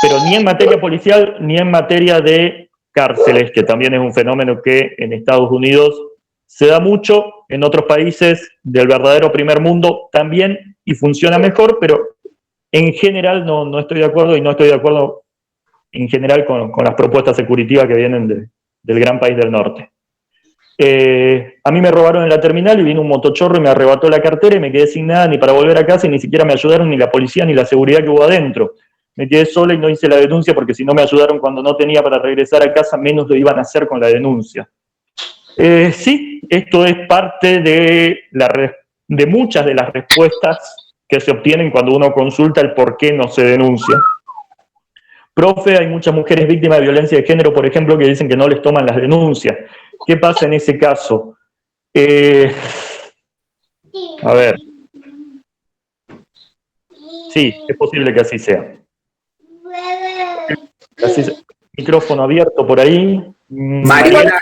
Pero ni en materia policial ni en materia de cárceles, que también es un fenómeno que en Estados Unidos se da mucho, en otros países del verdadero primer mundo también, y funciona mejor, pero en general no estoy de acuerdo, y no estoy de acuerdo en general con las propuestas securitivas que vienen del gran país del norte. A mí me robaron en la terminal y vino un motochorro y me arrebató la cartera y me quedé sin nada ni para volver a casa y ni siquiera me ayudaron ni la policía ni la seguridad que hubo adentro. Me quedé sola y no hice la denuncia porque si no me ayudaron cuando no tenía para regresar a casa, menos lo iban a hacer con la denuncia. Sí, esto es parte de muchas de las respuestas que se obtienen cuando uno consulta el por qué no se denuncia. Profe, hay muchas mujeres víctimas de violencia de género, por ejemplo, que dicen que no les toman las denuncias. ¿Qué pasa en ese caso? A ver. Sí, es posible que así sea. Micrófono abierto por ahí. Mariela,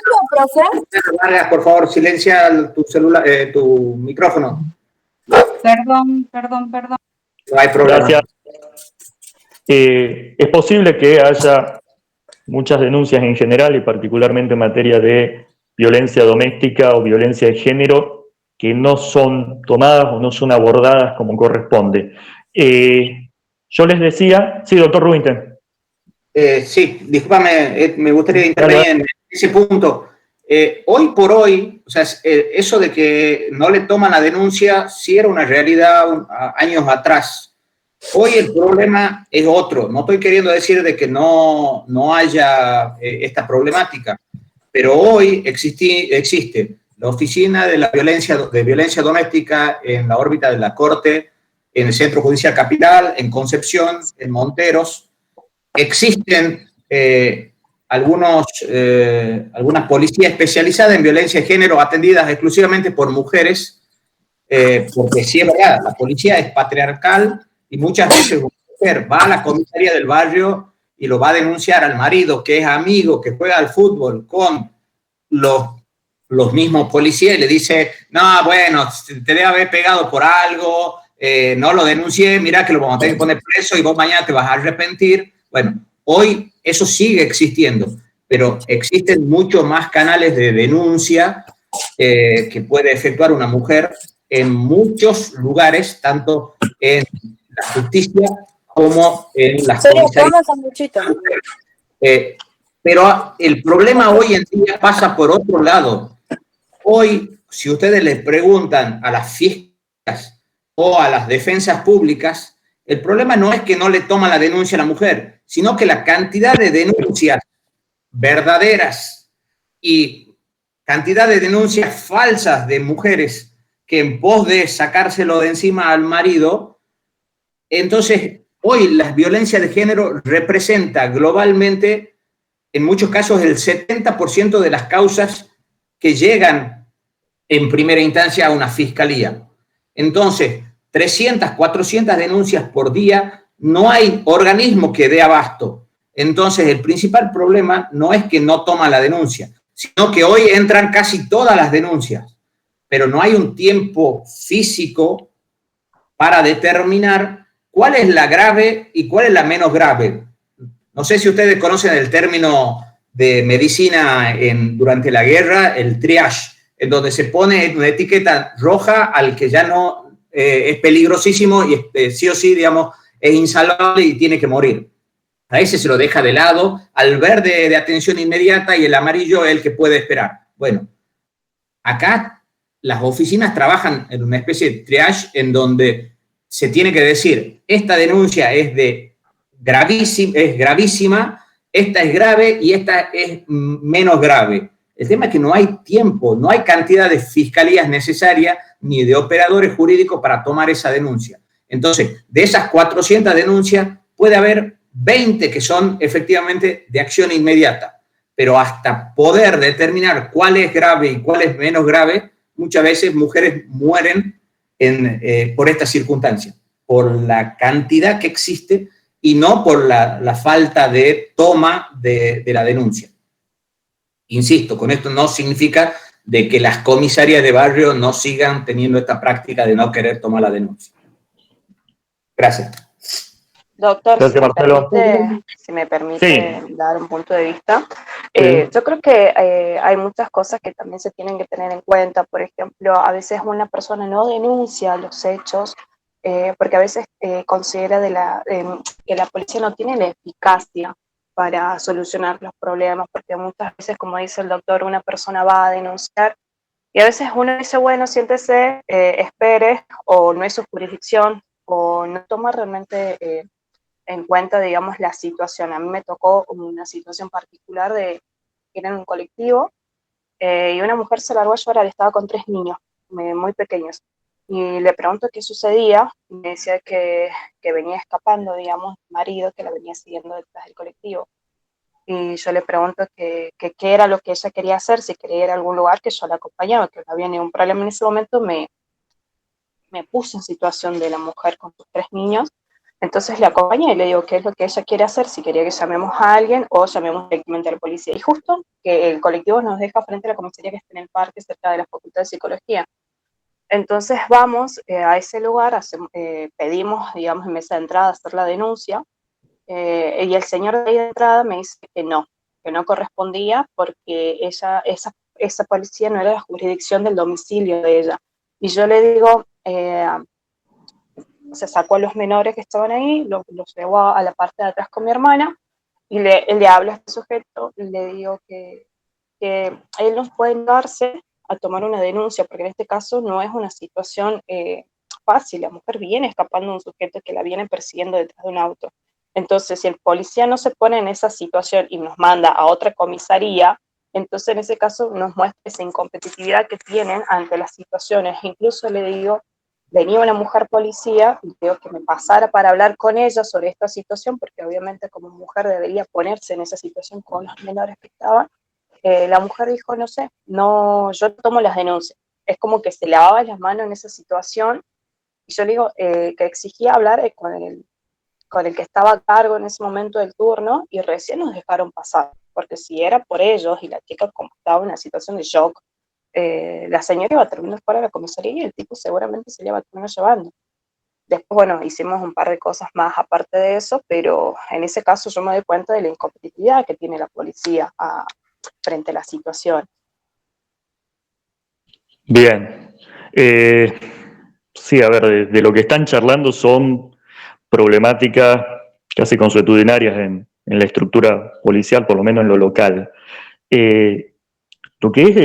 Vargas, por favor, silencia tu celular, tu micrófono. Perdón. No hay problema. Gracias. Es posible que haya muchas denuncias en general y particularmente en materia de violencia doméstica o violencia de género que no son tomadas o no son abordadas como corresponde. Yo les decía, sí, doctor Rubinstein. Sí, discúlpame, me gustaría intervenir en ese punto. Hoy por hoy, o sea, eso de que no le toman la denuncia sí era una realidad años atrás. Hoy el problema es otro. No estoy queriendo decir de que no haya esta problemática, pero hoy existe la Oficina de Violencia Doméstica en la órbita de la Corte, en el Centro Judicial Capital, en Concepción, en Monteros. Existen algunas policías especializadas en violencia de género atendidas exclusivamente por mujeres, porque sí es verdad, la policía es patriarcal y muchas veces una mujer va a la comisaría del barrio y lo va a denunciar al marido, que es amigo, que juega al fútbol con los mismos policías y le dice, no, bueno, te debe haber pegado por algo, no lo denuncié, mira que lo vamos a tener que poner preso y vos mañana te vas a arrepentir. Bueno, hoy eso sigue existiendo, pero existen muchos más canales de denuncia que puede efectuar una mujer en muchos lugares, tanto en la justicia como en las comisarías. Pero el problema hoy en día pasa por otro lado. Hoy, si ustedes les preguntan a las fiscales o a las defensas públicas, el problema no es que no le toman la denuncia a la mujer, sino que la cantidad de denuncias verdaderas y cantidad de denuncias falsas de mujeres que en pos de sacárselo de encima al marido, entonces hoy la violencia de género representa globalmente, en muchos casos, el 70% de las causas que llegan en primera instancia a una fiscalía. Entonces, 300, 400 denuncias por día, no hay organismo que dé abasto. Entonces, el principal problema no es que no toma la denuncia, sino que hoy entran casi todas las denuncias, pero no hay un tiempo físico para determinar cuál es la grave y cuál es la menos grave. No sé si ustedes conocen el término de medicina durante la guerra, el triage, en donde se pone una etiqueta roja al que ya no es peligrosísimo y sí o sí, digamos, es insalvable y tiene que morir. A ese se lo deja de lado, al verde de atención inmediata y el amarillo es el que puede esperar. Bueno, acá las oficinas trabajan en una especie de triage en donde se tiene que decir, esta denuncia es gravísima, esta es grave y esta es menos grave. El tema es que no hay tiempo, no hay cantidad de fiscalías necesarias ni de operadores jurídicos para tomar esa denuncia. Entonces, de esas 400 denuncias, puede haber 20 que son efectivamente de acción inmediata, pero hasta poder determinar cuál es grave y cuál es menos grave, muchas veces mujeres mueren por esta circunstancia, por la cantidad que existe y no por la falta de toma de la denuncia. Insisto, con esto no significa de que las comisarías de barrio no sigan teniendo esta práctica de no querer tomar la denuncia. Gracias. Doctor, Gracias, Marcelo. si me permite Sí. dar un punto de vista, Sí. yo creo que hay muchas cosas que también se tienen que tener en cuenta. Por ejemplo, a veces una persona no denuncia los hechos porque a veces considera que la policía no tiene la eficacia para solucionar los problemas, porque muchas veces, como dice el doctor, una persona va a denunciar y a veces uno dice, bueno, siéntese, espere, o no es su jurisdicción, o no toma realmente en cuenta, digamos, la situación. A mí me tocó una situación particular de que era en un colectivo y una mujer se largó a llorar, estaba con 3 niños muy pequeños. Y le pregunto qué sucedía, y me decía que venía escapando, digamos, el marido que la venía siguiendo detrás del colectivo. Y yo le pregunto qué era lo que ella quería hacer, si quería ir a algún lugar, que yo la acompañaba, que no había ningún problema en ese momento. Me puse en situación de la mujer con sus 3 niños, entonces le acompañé y le digo qué es lo que ella quiere hacer, si quería que llamemos a alguien o llamemos directamente a la policía. Y justo que el colectivo nos deja frente a la comisaría que está en el parque, cerca de la Facultad de Psicología. Entonces vamos a ese lugar, pedimos, digamos, en mesa de entrada hacer la denuncia, y el señor de ahí de entrada me dice que no correspondía porque esa policía no era la jurisdicción del domicilio de ella. Y yo le digo, se sacó a los menores que estaban ahí, los llevó a la parte de atrás con mi hermana, y le hablo a este sujeto y le digo que él nos puede negarse a tomar una denuncia, porque en este caso no es una situación fácil. La mujer viene escapando de un sujeto que la viene persiguiendo detrás de un auto. Entonces, si el policía no se pone en esa situación y nos manda a otra comisaría, entonces en ese caso nos muestra esa incompetitividad que tienen ante las situaciones. Incluso le digo, venía una mujer policía y digo que me pasara para hablar con ella sobre esta situación, porque obviamente como mujer debería ponerse en esa situación con los menores que estaban. La mujer dijo, no sé, no, yo tomo las denuncias. Es como que se lavaba las manos en esa situación. Y yo le digo que exigía hablar con el que estaba a cargo en ese momento del turno, y recién nos dejaron pasar, porque si era por ellos y la chica como estaba en una situación de shock, la señora iba a terminar fuera de la comisaría y el tipo seguramente se le iba a terminar llevando. Después, bueno, hicimos un par de cosas más aparte de eso, pero en ese caso yo me doy cuenta de la incompetitividad que tiene la policía frente a la situación. Bien. Sí, a ver, de lo que están charlando son problemáticas casi consuetudinarias en la estructura policial, por lo menos en lo local. Lo que es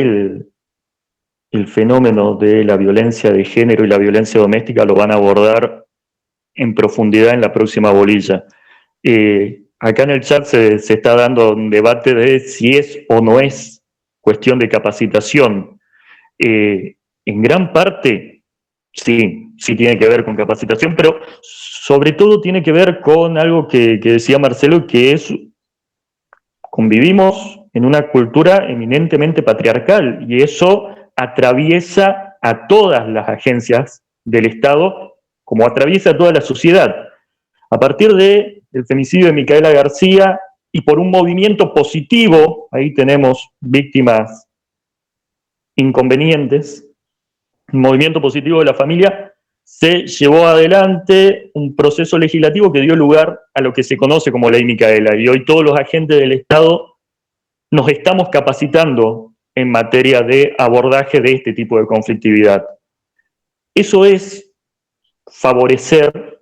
el fenómeno de la violencia de género y la violencia doméstica lo van a abordar en profundidad en la próxima bolilla. Acá en el chat se está dando un debate de si es o no es cuestión de capacitación. En gran parte, sí tiene que ver con capacitación, pero sobre todo tiene que ver con algo que decía Marcelo, que es convivimos en una cultura eminentemente patriarcal y eso atraviesa a todas las agencias del Estado como atraviesa a toda la sociedad. A partir del femicidio de Micaela García y por un movimiento positivo, ahí tenemos víctimas inconvenientes, un movimiento positivo de la familia, se llevó adelante un proceso legislativo que dio lugar a lo que se conoce como Ley Micaela, y hoy todos los agentes del Estado nos estamos capacitando en materia de abordaje de este tipo de conflictividad. Eso es favorecer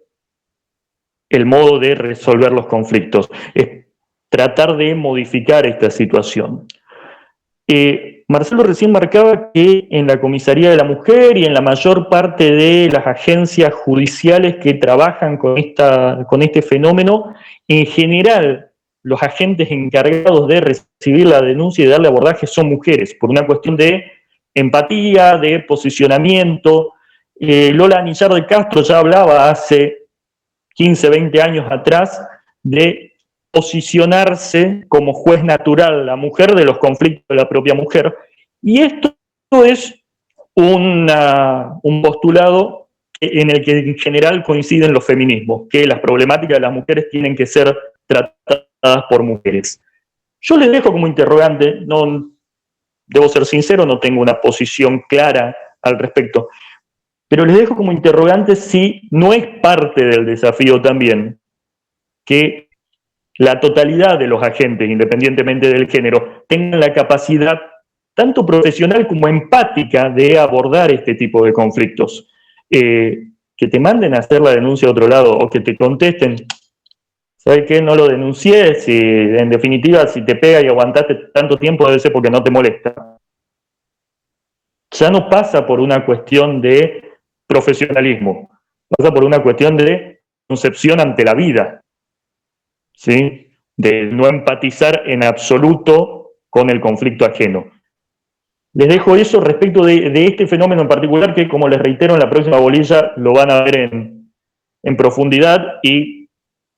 el modo de resolver los conflictos, es tratar de modificar esta situación. Marcelo recién marcaba que en la Comisaría de la Mujer y en la mayor parte de las agencias judiciales que trabajan con este fenómeno, en general los agentes encargados de recibir la denuncia y darle abordaje son mujeres, por una cuestión de empatía, de posicionamiento. Lola Anillar de Castro ya hablaba hace 15, 20 años atrás de posicionarse como juez natural la mujer de los conflictos de la propia mujer. Y esto es un postulado en el que en general coinciden los feminismos, que las problemáticas de las mujeres tienen que ser tratadas por mujeres. Yo les dejo como interrogante, no, debo ser sincero, no tengo una posición clara al respecto, pero les dejo como interrogante si no es parte del desafío también que la totalidad de los agentes, independientemente del género, tengan la capacidad tanto profesional como empática de abordar este tipo de conflictos. Que te manden a hacer la denuncia a otro lado o que te contesten, ¿sabes qué? No lo denuncié, si en definitiva si te pega y aguantaste tanto tiempo debe ser porque no te molesta. Ya no pasa por una cuestión de profesionalismo, pasa por una cuestión de concepción ante la vida, ¿sí? De no empatizar en absoluto con el conflicto ajeno. Les dejo eso respecto de este fenómeno en particular que, como les reitero, en la próxima bolilla lo van a ver en profundidad y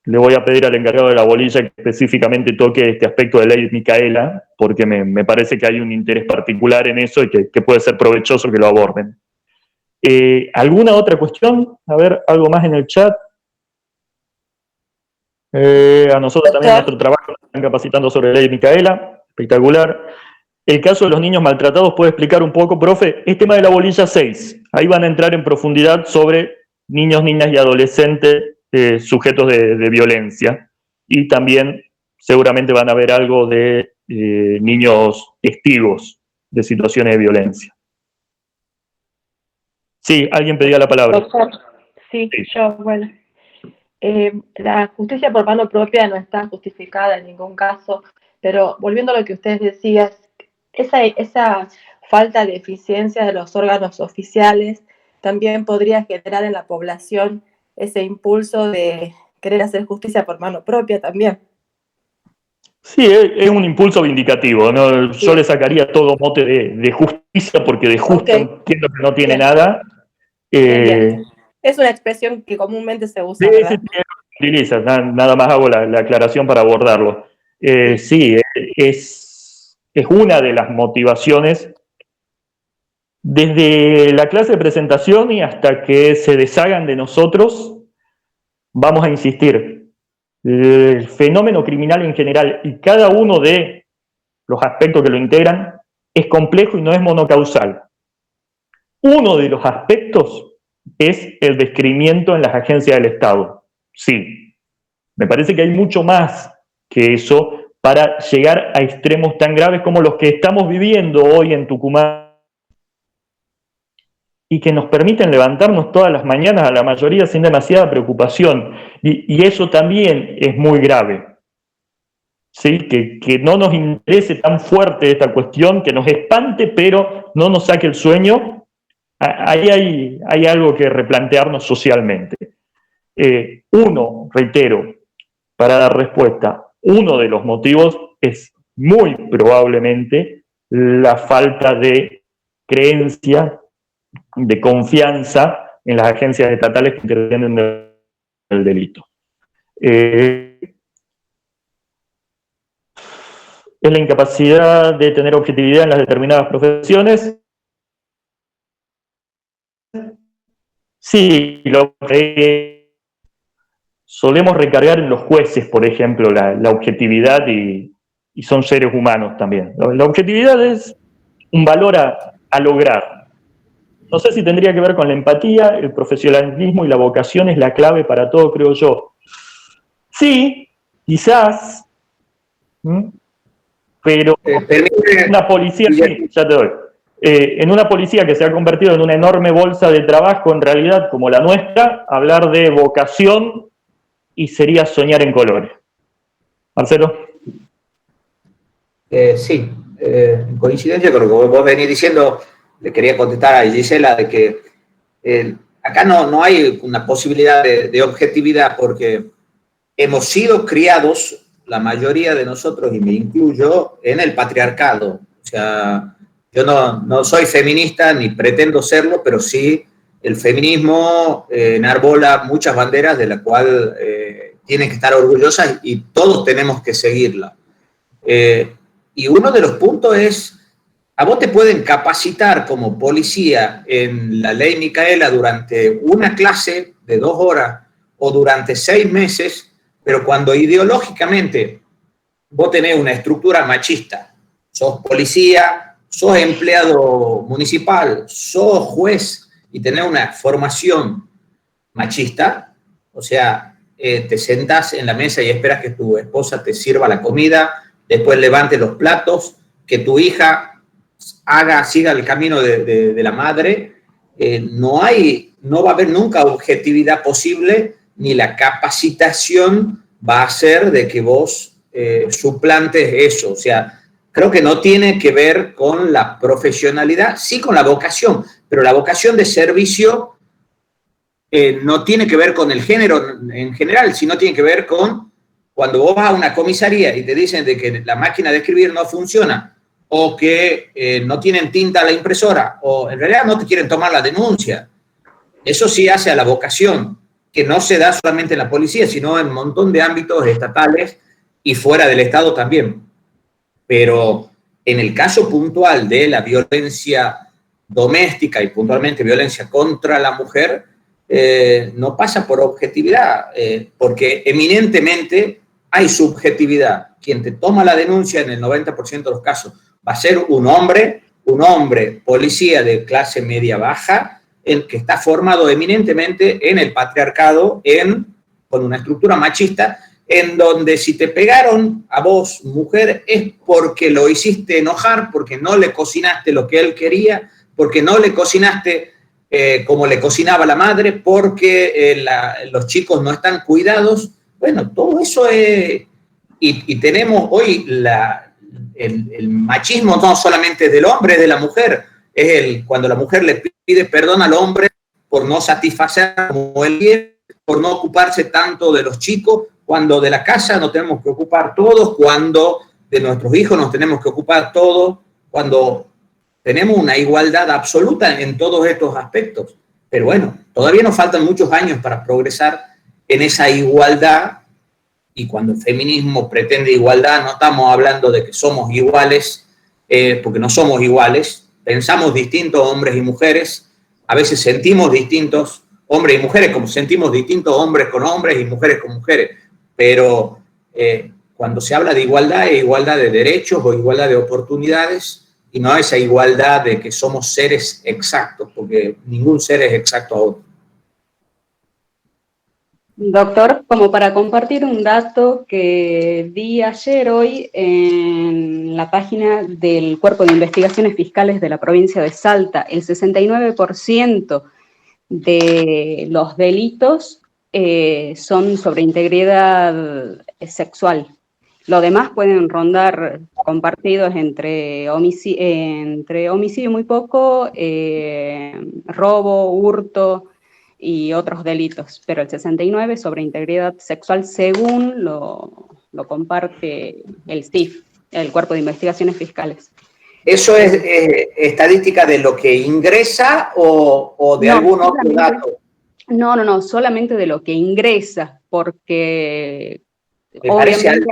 le voy a pedir al encargado de la bolilla que específicamente toque este aspecto de ley Micaela, porque me parece que hay un interés particular en eso y que puede ser provechoso que lo aborden. ¿Alguna otra cuestión? A ver, algo más en el chat. A nosotros también nuestro trabajo nos están capacitando sobre la ley Micaela, espectacular. El caso de los niños maltratados, ¿puede explicar un poco, profe? Es tema de la bolilla 6, ahí van a entrar en profundidad sobre niños, niñas y adolescentes sujetos de violencia, y también seguramente van a ver algo de niños testigos de situaciones de violencia. Sí, alguien pedía la palabra. Doctor, sí, yo, bueno. La justicia por mano propia no está justificada en ningún caso, pero volviendo a lo que ustedes decían, esa falta de eficiencia de los órganos oficiales también podría generar en la población ese impulso de querer hacer justicia por mano propia también. Sí, es un impulso vindicativo, ¿no? Sí. Yo le sacaría todo mote de justicia, porque de justo entiendo que no tiene nada. Es una expresión que comúnmente se usa, sí, ¿verdad? Sí, utiliza, nada más hago la aclaración para abordarlo. Sí, es una de las motivaciones desde la clase de presentación y hasta que se deshagan de nosotros. Vamos a insistir, el fenómeno criminal en general y cada uno de los aspectos que lo integran es complejo y no es monocausal. Uno de los aspectos es el descreimiento en las agencias del Estado. Sí, me parece que hay mucho más que eso para llegar a extremos tan graves como los que estamos viviendo hoy en Tucumán y que nos permiten levantarnos todas las mañanas a la mayoría sin demasiada preocupación. Y eso también es muy grave. ¿Sí? Que no nos interese tan fuerte esta cuestión, que nos espante, pero no nos saque el sueño. Ahí hay algo que replantearnos socialmente. Uno, reitero, para dar respuesta, uno de los motivos es muy probablemente la falta de creencia, de confianza en las agencias estatales que intervienen en el delito. Es la incapacidad de tener objetividad en las determinadas profesiones. Sí, lo que solemos recargar en los jueces, por ejemplo, la objetividad, y son seres humanos también. La objetividad es un valor a lograr. No sé si tendría que ver con la empatía, el profesionalismo y la vocación es la clave para todo, creo yo. Sí, quizás, pero una policía, sí, ya te doy. En una policía que se ha convertido en una enorme bolsa de trabajo, en realidad, como la nuestra, hablar de vocación y sería soñar en colores. Marcelo. Sí, en coincidencia con lo que vos venís diciendo, le quería contestar a Gisela de que acá no hay una posibilidad de objetividad porque hemos sido criados, la mayoría de nosotros, y me incluyo, en el patriarcado. O sea, yo no soy feminista ni pretendo serlo, pero sí el feminismo enarbola muchas banderas de las cuales tienen que estar orgullosas y todos tenemos que seguirla. Y uno de los puntos es, a vos te pueden capacitar como policía en la ley Micaela durante una clase de 2 horas o durante 6 meses, pero cuando ideológicamente vos tenés una estructura machista, sos policía, sos empleado municipal, sos juez y tenés una formación machista, o sea, te sentás en la mesa y esperas que tu esposa te sirva la comida, después levante los platos, que tu hija siga el camino de la madre, no va a haber nunca objetividad posible, ni la capacitación va a ser de que vos suplantes eso. O sea, creo que no tiene que ver con la profesionalidad, sí con la vocación, pero la vocación de servicio no tiene que ver con el género en general, sino tiene que ver con cuando vos vas a una comisaría y te dicen de que la máquina de escribir no funciona o que no tienen tinta a la impresora o en realidad no te quieren tomar la denuncia. Eso sí hace a la vocación, que no se da solamente en la policía, sino en un montón de ámbitos estatales y fuera del Estado también. Pero en el caso puntual de la violencia doméstica y puntualmente violencia contra la mujer, no pasa por objetividad, porque eminentemente hay subjetividad. Quien te toma la denuncia en el 90% de los casos va a ser un hombre policía de clase media-baja, el que está formado eminentemente en el patriarcado, con una estructura machista, en donde si te pegaron a vos, mujer, es porque lo hiciste enojar, porque no le cocinaste lo que él quería, porque no le cocinaste como le cocinaba la madre, porque los chicos no están cuidados. Bueno, todo eso es... Y tenemos hoy el machismo no solamente es del hombre, es de la mujer. Es cuando la mujer le pide perdón al hombre por no satisfacer como él quiere, por no ocuparse tanto de los chicos, cuando de la casa nos tenemos que ocupar todos, cuando de nuestros hijos nos tenemos que ocupar todos, cuando tenemos una igualdad absoluta en todos estos aspectos. Pero bueno, todavía nos faltan muchos años para progresar en esa igualdad, y cuando el feminismo pretende igualdad, no estamos hablando de que somos iguales, porque no somos iguales. Pensamos distintos hombres y mujeres, a veces sentimos distintos hombres y mujeres, como sentimos distintos hombres con hombres y mujeres con mujeres, pero cuando se habla de igualdad, es igualdad de derechos o igualdad de oportunidades, y no esa igualdad de que somos seres exactos, porque ningún ser es exacto a otro. Doctor, como para compartir un dato que vi hoy en la página del Cuerpo de Investigaciones Fiscales de la provincia de Salta, el 69% de los delitos son sobre integridad sexual. Lo demás pueden rondar compartidos entre homicidio muy poco, robo, hurto y otros delitos, pero el 69% sobre integridad sexual según lo comparte el CIF, el Cuerpo de Investigaciones Fiscales. ¿Eso es estadística de lo que ingresa o de algún otro dato? No, solamente de lo que ingresa, porque obviamente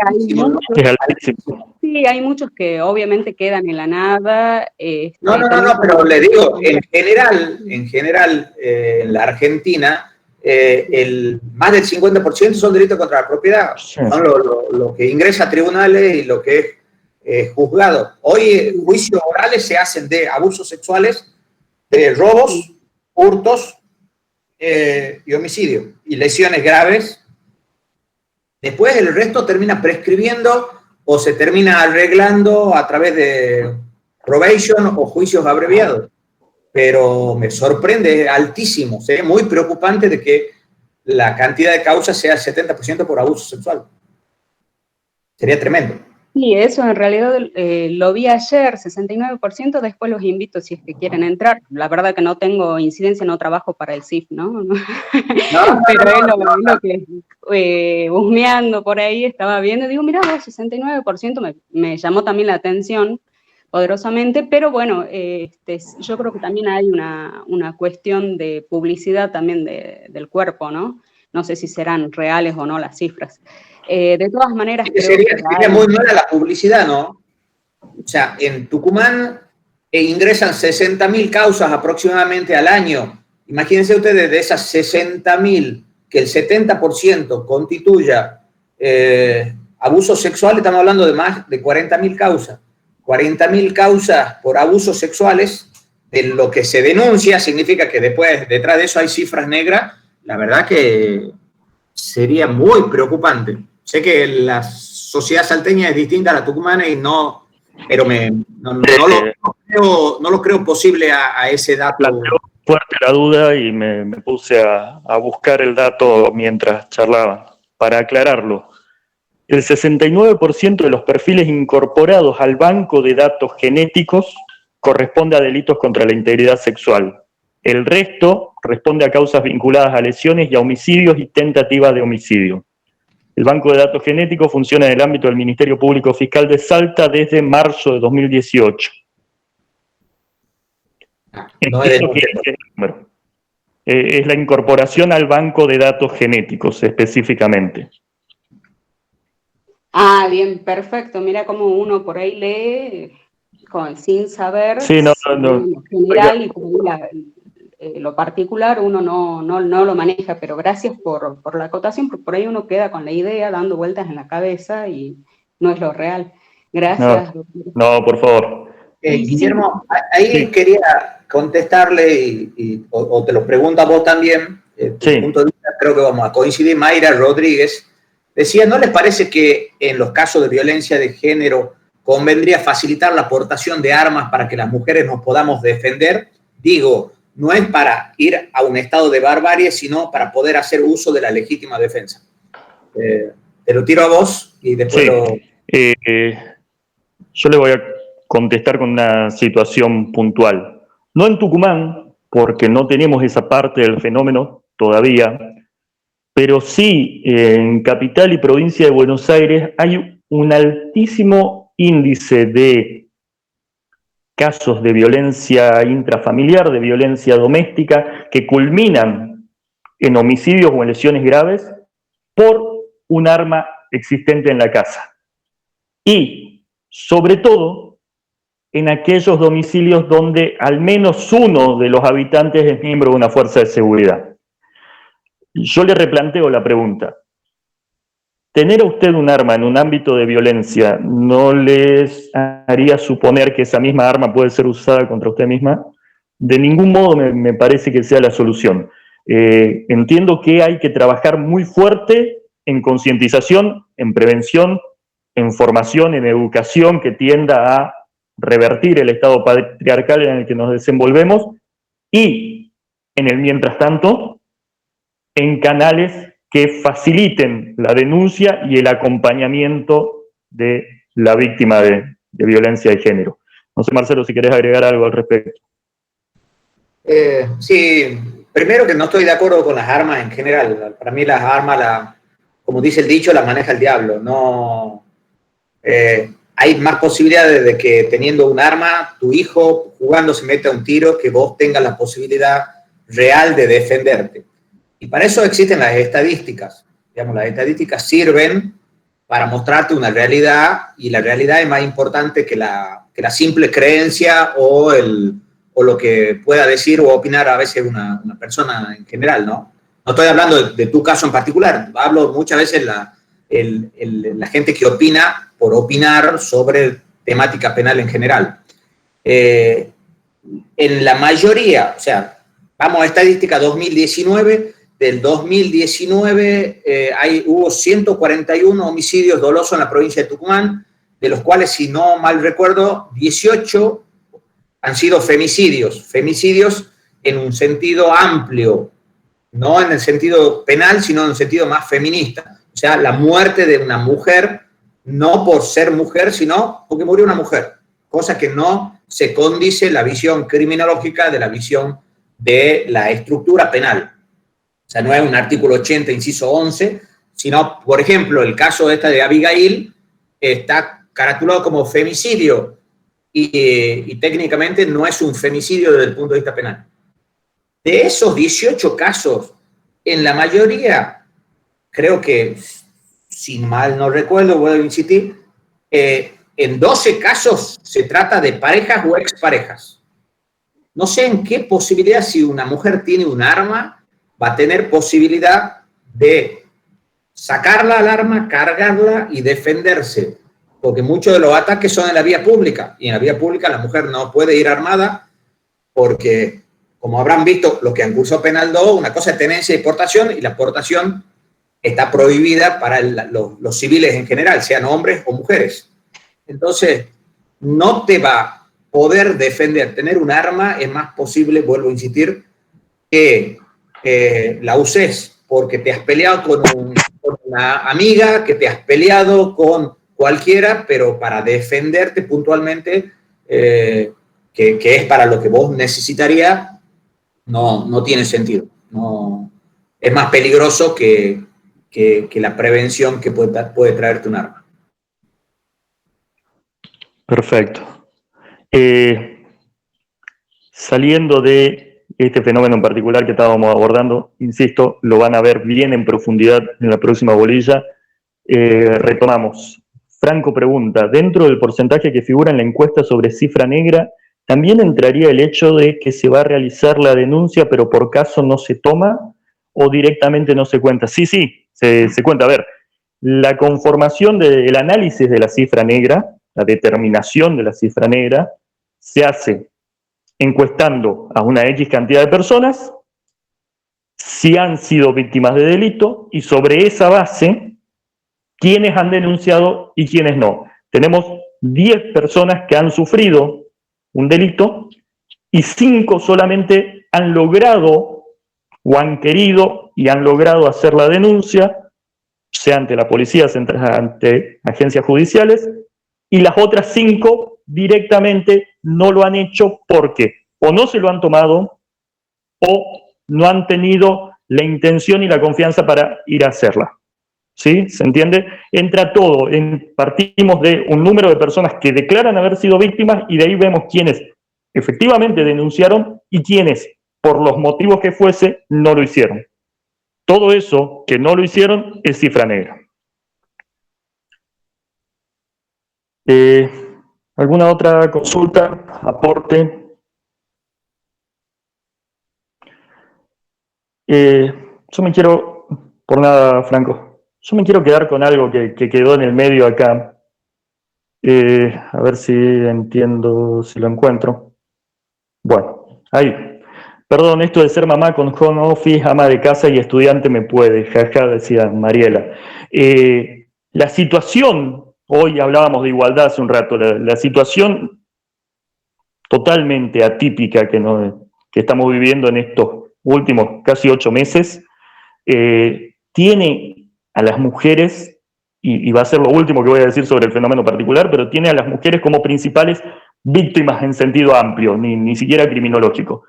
hay muchos que obviamente quedan en la nada. No, pero le digo, en general, en la Argentina, más del 50% son delitos contra la propiedad. Son lo que ingresa a tribunales y lo que es juzgado. Hoy juicios orales se hacen de abusos sexuales, de robos, hurtos y homicidio, y lesiones graves. Después el resto termina prescribiendo o se termina arreglando a través de probation o juicios abreviados. Pero me sorprende, es altísimo, es muy preocupante de que la cantidad de causas sea el 70% por abuso sexual. Sería tremendo. Sí, eso en realidad lo vi ayer, 69%, después los invito si es que quieren entrar. La verdad que no tengo incidencia, no trabajo para el CIF, ¿no? Pero es lo que husmeando por ahí estaba viendo, digo, mirá vos, 69% me llamó también la atención poderosamente, pero bueno, yo creo que también hay una cuestión de publicidad también del cuerpo, ¿no? No sé si serán reales o no las cifras. De todas maneras, creo sería que muy mala la publicidad, ¿no? O sea, en Tucumán ingresan 60.000 causas aproximadamente al año. Imagínense ustedes, de esas 60.000, que el 70% constituya abuso sexual, estamos hablando de más de 40.000 causas. 40.000 causas por abusos sexuales, de lo que se denuncia, significa que después, detrás de eso hay cifras negras. La verdad que sería muy preocupante. Sé que la sociedad salteña es distinta a la tucumana y no, pero no lo creo posible a ese dato. Planteó fuerte la duda y me puse a buscar el dato mientras charlaban, para aclararlo. El 69% de los perfiles incorporados al banco de datos genéticos corresponde a delitos contra la integridad sexual. El resto responde a causas vinculadas a lesiones y a homicidios y tentativas de homicidio. El Banco de Datos Genéticos funciona en el ámbito del Ministerio Público Fiscal de Salta desde marzo de 2018. No es el número. Es la incorporación al Banco de Datos Genéticos específicamente. Ah, bien, perfecto. Mira cómo uno por ahí lee sin saber Sí, lo general y por ahí lo particular uno no lo maneja, pero gracias por la acotación, porque por ahí uno queda con la idea dando vueltas en la cabeza y no es lo real. Gracias. No, por favor. Guillermo, ahí quería contestarle, o te lo pregunto a vos también, tu punto de vista, creo que vamos a coincidir. Mayra Rodríguez decía, ¿no les parece que en los casos de violencia de género convendría facilitar la aportación de armas para que las mujeres nos podamos defender? Digo, no es para ir a un estado de barbarie, sino para poder hacer uso de la legítima defensa. Te lo tiro a vos y después yo le voy a contestar con una situación puntual. No en Tucumán, porque no tenemos esa parte del fenómeno todavía, pero sí en Capital y Provincia de Buenos Aires hay un altísimo índice de casos de violencia intrafamiliar, de violencia doméstica, que culminan en homicidios o en lesiones graves por un arma existente en la casa. Y, sobre todo, en aquellos domicilios donde al menos uno de los habitantes es miembro de una fuerza de seguridad. Yo le replanteo la pregunta. ¿Tener a usted un arma en un ámbito de violencia no les haría suponer que esa misma arma puede ser usada contra usted misma? De ningún modo me parece que sea la solución. Entiendo que hay que trabajar muy fuerte en concientización, en prevención, en formación, en educación que tienda a revertir el estado patriarcal en el que nos desenvolvemos y, en el mientras tanto, en canales que faciliten la denuncia y el acompañamiento de la víctima de violencia de género. No sé, Marcelo, si querés agregar algo al respecto. Sí, primero que no estoy de acuerdo con las armas en general. Para mí las armas, como dice el dicho, las maneja el diablo. No, hay más posibilidades de que teniendo un arma, tu hijo jugando se meta un tiro, que vos tengas la posibilidad real de defenderte. Y para eso existen las estadísticas. Digamos, las estadísticas sirven para mostrarte una realidad, y la realidad es más importante que la simple creencia o lo que pueda decir o opinar a veces una persona en general, ¿no? No estoy hablando de tu caso en particular, hablo muchas veces la gente que opina por opinar sobre temática penal en general. En la mayoría, o sea, vamos a estadística 2019, del 2019 hubo 141 homicidios dolosos en la provincia de Tucumán, de los cuales, si no mal recuerdo, 18 han sido femicidios en un sentido amplio, no en el sentido penal, sino en el sentido más feminista. O sea, la muerte de una mujer no por ser mujer, sino porque murió una mujer, cosa que no se condice la visión criminológica de la visión de la estructura penal. O sea, no es un artículo 80, inciso 11, sino, por ejemplo, el caso de Abigail está caratulado como femicidio y técnicamente no es un femicidio desde el punto de vista penal. De esos 18 casos, en la mayoría, creo que, si mal no recuerdo, voy a insistir, en 12 casos se trata de parejas o exparejas. No sé en qué posibilidad, si una mujer tiene un arma, va a tener posibilidad de sacarla al arma, cargarla y defenderse, porque muchos de los ataques son en la vía pública, y en la vía pública la mujer no puede ir armada porque, como habrán visto los que han cursado penal 2, una cosa es tenencia y portación, y la portación está prohibida para los civiles en general, sean hombres o mujeres. Entonces, no te va a poder defender. Tener un arma es más posible, vuelvo a insistir, que la uses porque te has peleado con una amiga, que te has peleado con cualquiera, pero para defenderte puntualmente, que es para lo que vos necesitarías, no tiene sentido. No, es más peligroso que la prevención que puede traerte un arma. Perfecto. Saliendo de este fenómeno en particular que estábamos abordando, insisto, lo van a ver bien en profundidad en la próxima bolilla. Retomamos. Franco pregunta, dentro del porcentaje que figura en la encuesta sobre cifra negra, ¿también entraría el hecho de que se va a realizar la denuncia pero por caso no se toma o directamente no se cuenta? Sí, se cuenta. A ver, la conformación del análisis de la cifra negra, la determinación de la cifra negra, se hace encuestando a una X cantidad de personas si han sido víctimas de delito y sobre esa base, quiénes han denunciado y quiénes no. Tenemos 10 personas que han sufrido un delito y 5 solamente han logrado o han querido y han logrado hacer la denuncia, sea ante la policía, sea ante agencias judiciales, y las otras 5 directamente no lo han hecho porque o no se lo han tomado o no han tenido la intención y la confianza para ir a hacerla. ¿Sí? ¿Se entiende? Entra todo. Partimos de un número de personas que declaran haber sido víctimas y de ahí vemos quiénes efectivamente denunciaron y quiénes, por los motivos que fuese, no lo hicieron. Todo eso que no lo hicieron es cifra negra. ¿Alguna otra consulta, aporte? Yo me quiero, por nada, Franco, yo me quiero quedar con algo que quedó en el medio acá. A ver si entiendo, si lo encuentro. Bueno, ahí. Perdón, esto de ser mamá con home office, ama de casa y estudiante me puede, jaja, decía Mariela. La situación, hoy hablábamos de igualdad hace un rato, la situación totalmente atípica que estamos viviendo en estos últimos casi 8 meses, tiene a las mujeres, y va a ser lo último que voy a decir sobre el fenómeno particular, pero tiene a las mujeres como principales víctimas en sentido amplio, ni siquiera criminológico.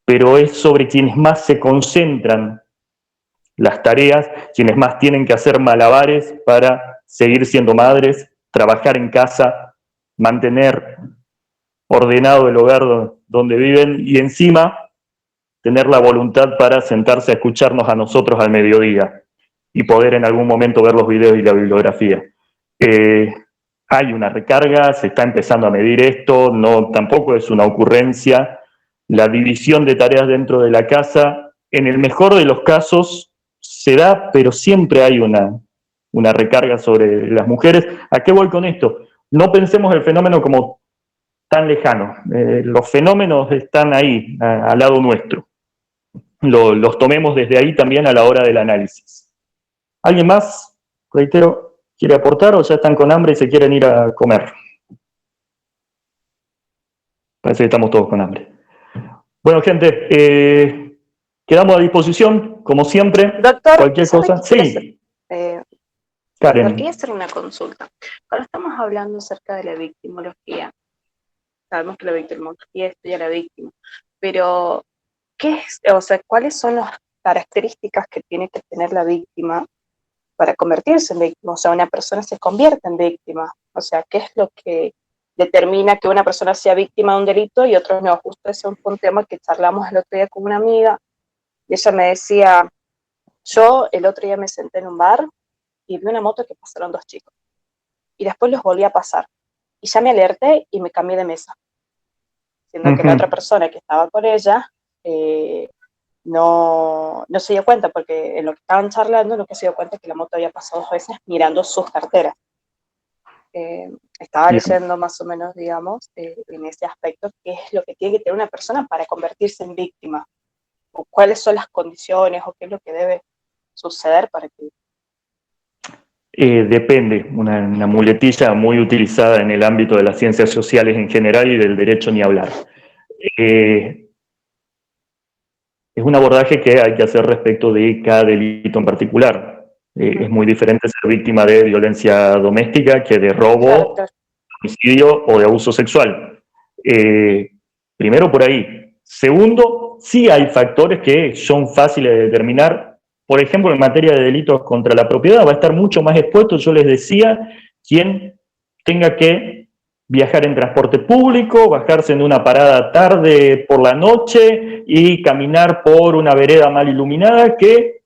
Pero es sobre quienes más se concentran las tareas, quienes más tienen que hacer malabares para seguir siendo madres, trabajar en casa, mantener ordenado el hogar donde viven y encima tener la voluntad para sentarse a escucharnos a nosotros al mediodía y poder en algún momento ver los videos y la bibliografía. Hay una recarga, se está empezando a medir esto, tampoco es una ocurrencia. La división de tareas dentro de la casa, en el mejor de los casos, se da, pero siempre hay una recarga sobre las mujeres. ¿A qué voy con esto? No pensemos el fenómeno como tan lejano. Los fenómenos están ahí, al lado nuestro. Los tomemos desde ahí también a la hora del análisis. ¿Alguien más, reitero, quiere aportar o ya están con hambre y se quieren ir a comer? Parece que estamos todos con hambre. Bueno, gente, quedamos a disposición, como siempre. Doctor, cualquier cosa. Sí. Karen. Quería hacer una consulta. Cuando estamos hablando acerca de la victimología, sabemos que la victimología estudia a la víctima, pero ¿cuáles son las características que tiene que tener la víctima para convertirse en víctima? O sea, una persona se convierte en víctima. O sea, ¿qué es lo que determina que una persona sea víctima de un delito y otros no? Justo ese fue un tema que charlamos el otro día con una amiga, y ella me decía, yo el otro día me senté en un bar y vi una moto que pasaron 2 chicos. Y después los volví a pasar. Y ya me alerté y me cambié de mesa. Siendo que la otra persona que estaba con ella no se dio cuenta, porque en lo que estaban charlando, lo que se dio cuenta es que la moto había pasado 2 veces mirando sus carteras. Estaba leyendo más o menos, digamos, en ese aspecto, qué es lo que tiene que tener una persona para convertirse en víctima, o cuáles son las condiciones, o qué es lo que debe suceder para que... Depende, una muletilla muy utilizada en el ámbito de las ciencias sociales en general y del derecho ni hablar. Es un abordaje que hay que hacer respecto de cada delito en particular. Es muy diferente ser víctima de violencia doméstica que de robo, homicidio o de abuso sexual. Primero por ahí. Segundo, sí hay factores que son fáciles de determinar. Por ejemplo, en materia de delitos contra la propiedad va a estar mucho más expuesto, yo les decía, quien tenga que viajar en transporte público, bajarse en una parada tarde por la noche y caminar por una vereda mal iluminada, que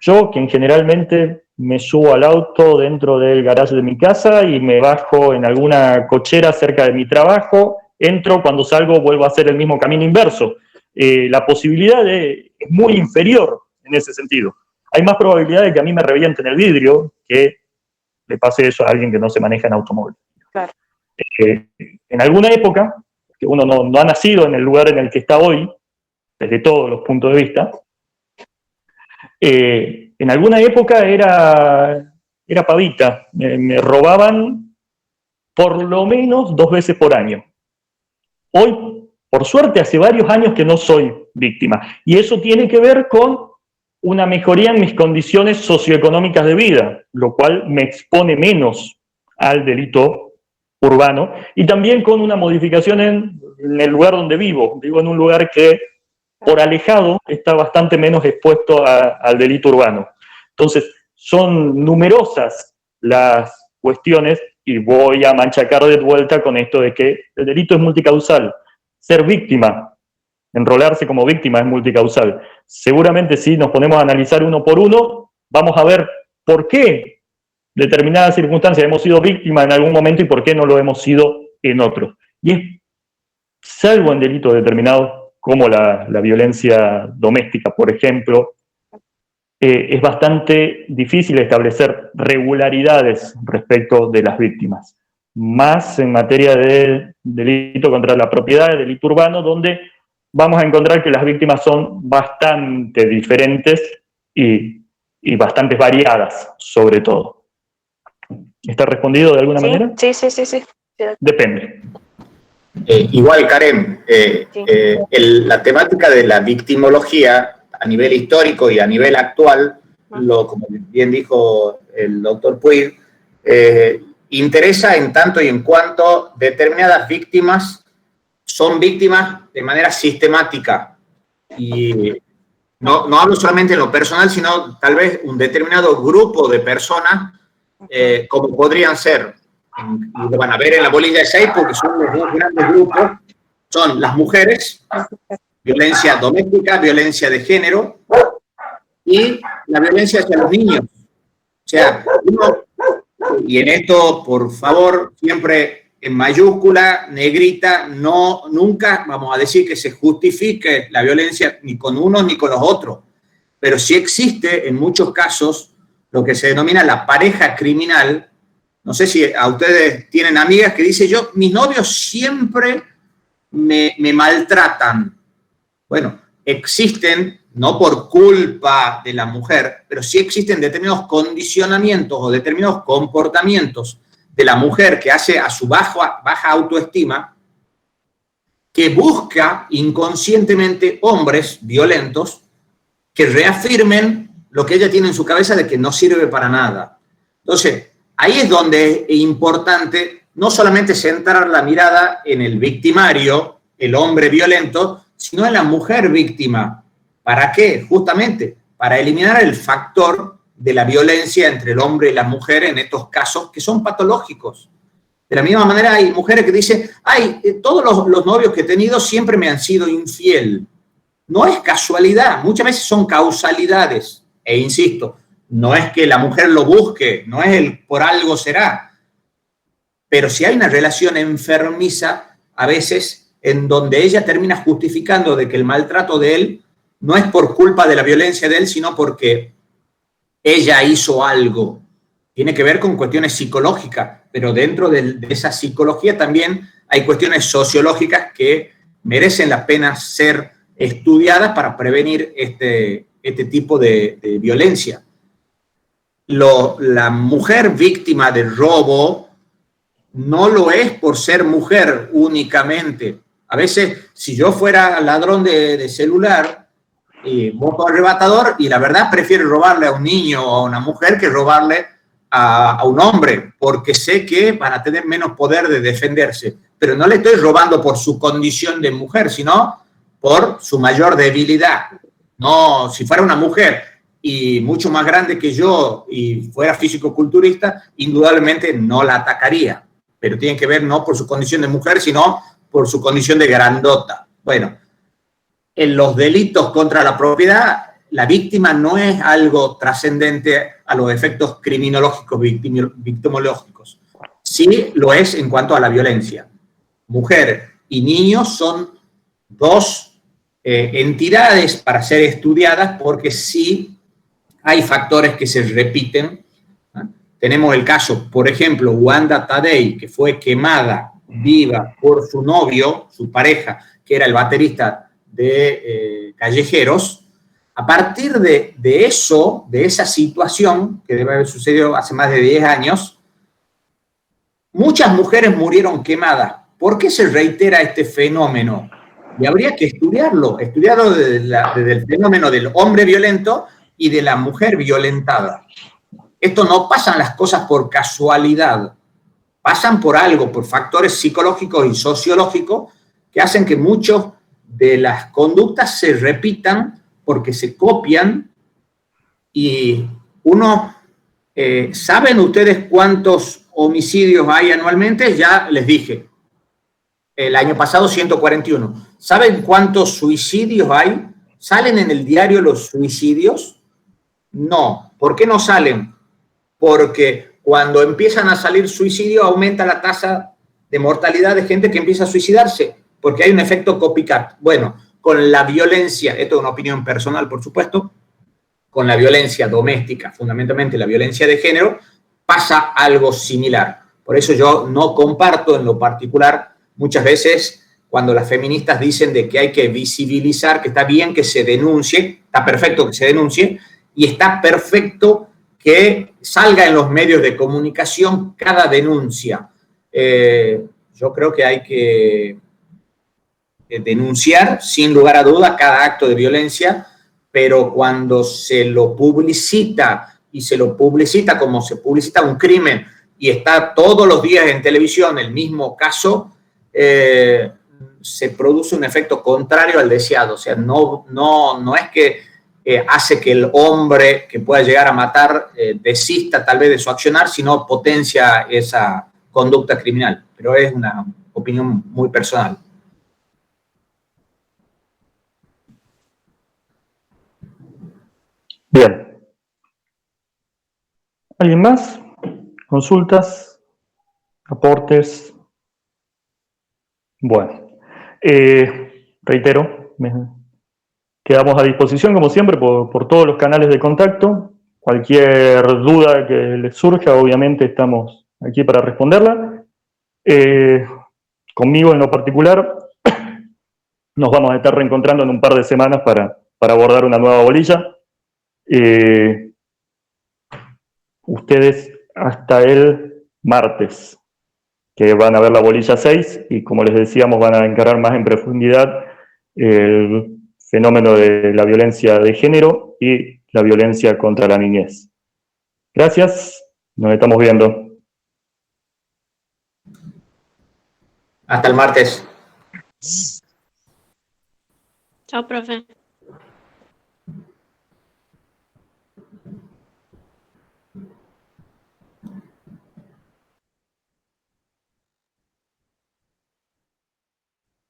yo, quien generalmente me subo al auto dentro del garaje de mi casa y me bajo en alguna cochera cerca de mi trabajo, entro, cuando salgo vuelvo a hacer el mismo camino inverso. La posibilidad es muy inferior en ese sentido. Hay más probabilidad de que a mí me revienten el vidrio que le pase eso a alguien que no se maneja en automóvil. Claro. En alguna época, que uno no ha nacido en el lugar en el que está hoy, desde todos los puntos de vista, en alguna época era pavita. Me robaban por lo menos 2 veces por año. Hoy, por suerte, hace varios años que no soy víctima. Y eso tiene que ver con una mejoría en mis condiciones socioeconómicas de vida, lo cual me expone menos al delito urbano, y también con una modificación en el lugar donde vivo. Vivo en un lugar que, por alejado, está bastante menos expuesto al delito urbano. Entonces, son numerosas las cuestiones, y voy a manchacar de vuelta con esto de que el delito es multicausal. Ser víctima, enrolarse como víctima es multicausal. Seguramente si nos ponemos a analizar uno por uno, vamos a ver por qué determinadas circunstancias hemos sido víctimas en algún momento y por qué no lo hemos sido en otro. Y es, salvo en delitos determinados como la violencia doméstica, por ejemplo, es bastante difícil establecer regularidades respecto de las víctimas. Más en materia de delito contra la propiedad, de delito urbano, donde vamos a encontrar que las víctimas son bastante diferentes y bastante variadas, sobre todo. ¿Está respondido de alguna manera? Sí. Depende. Igual, Karen, la temática de la victimología a nivel histórico y a nivel actual, como bien dijo el doctor Puig, interesa en tanto y en cuanto determinadas víctimas son víctimas de manera sistemática. Y no hablo solamente en lo personal, sino tal vez un determinado grupo de personas, como podrían ser, y lo van a ver en la bolilla de 6, porque son los 2 grandes grupos, son las mujeres, violencia doméstica, violencia de género, y la violencia hacia los niños. O sea, y en esto, por favor, siempre en mayúscula, negrita, nunca vamos a decir que se justifique la violencia ni con unos ni con los otros, pero sí existe en muchos casos lo que se denomina la pareja criminal. No sé si a ustedes tienen amigas que dicen, mis novios siempre me maltratan. Bueno, existen, no por culpa de la mujer, pero sí existen determinados condicionamientos o determinados comportamientos de la mujer que hace a su baja autoestima, que busca inconscientemente hombres violentos que reafirmen lo que ella tiene en su cabeza de que no sirve para nada. Entonces, ahí es donde es importante no solamente centrar la mirada en el victimario, el hombre violento, sino en la mujer víctima. ¿Para qué? Justamente para eliminar el factor de la violencia entre el hombre y la mujer en estos casos que son patológicos. De la misma manera hay mujeres que dicen, ay, todos los novios que he tenido siempre me han sido infiel. No es casualidad, muchas veces son causalidades. E insisto, no es que la mujer lo busque, no es el por algo será. Pero si hay una relación enfermiza, a veces en donde ella termina justificando de que el maltrato de él no es por culpa de la violencia de él, sino porque ella hizo algo. Tiene que ver con cuestiones psicológicas, pero dentro de esa psicología también hay cuestiones sociológicas que merecen la pena ser estudiadas para prevenir este tipo de violencia. La mujer víctima del robo no lo es por ser mujer únicamente. A veces, si yo fuera ladrón de celular, voto arrebatador, y la verdad prefiero robarle a un niño o a una mujer que robarle a un hombre, porque sé que van a tener menos poder de defenderse. Pero no le estoy robando por su condición de mujer, sino por su mayor debilidad. No, si fuera una mujer y mucho más grande que yo y fuera físico-culturista, indudablemente no la atacaría. Pero tiene que ver no por su condición de mujer, sino por su condición de grandota. Bueno, en los delitos contra la propiedad, la víctima no es algo trascendente a los efectos criminológicos, victimológicos. Sí lo es en cuanto a la violencia. Mujer y niños son dos entidades para ser estudiadas porque sí hay factores que se repiten. Tenemos el caso, por ejemplo, Wanda Tadei, que fue quemada viva por su novio, su pareja, que era el baterista de Callejeros. A partir de eso, de esa situación, que debe haber sucedido hace más de 10 años, muchas mujeres murieron quemadas. ¿Por qué se reitera este fenómeno? Y habría que estudiarlo desde el fenómeno del hombre violento y de la mujer violentada. Esto no pasan las cosas por casualidad, pasan por algo, por factores psicológicos y sociológicos que hacen que muchas de las conductas se repitan porque se copian. Y ¿saben ustedes cuántos homicidios hay anualmente? Ya les dije, el año pasado 141. ¿Saben cuántos suicidios hay? ¿Salen en el diario los suicidios? No. ¿Por qué no salen? Porque cuando empiezan a salir suicidios aumenta la tasa de mortalidad de gente que empieza a suicidarse, porque hay un efecto copycat. Bueno, con la violencia, esto es una opinión personal, por supuesto, con la violencia doméstica, fundamentalmente la violencia de género, pasa algo similar. Por eso yo no comparto en lo particular muchas veces cuando las feministas dicen de que hay que visibilizar, que está bien que se denuncie, está perfecto que se denuncie, y está perfecto que salga en los medios de comunicación cada denuncia. Yo creo que hay que denunciar, sin lugar a dudas, cada acto de violencia, pero cuando se lo publicita, y se lo publicita como se publicita un crimen, y está todos los días en televisión el mismo caso, se produce un efecto contrario al deseado. O sea, no es que hace que el hombre que pueda llegar a matar desista tal vez de su accionar, sino potencia esa conducta criminal. Pero es una opinión muy personal. Bien. ¿Alguien más? ¿Consultas? ¿Aportes? Bueno, reitero, quedamos a disposición, como siempre, por todos los canales de contacto. Cualquier duda que les surja, obviamente estamos aquí para responderla. Conmigo en lo particular, nos vamos a estar reencontrando en un par de semanas para abordar una nueva bolilla. Ustedes hasta el martes, que van a ver la bolilla 6, y como les decíamos, van a encarar más en profundidad el fenómeno de la violencia de género y la violencia contra la niñez. Gracias Nos estamos viendo. Hasta el martes. Chao, profe.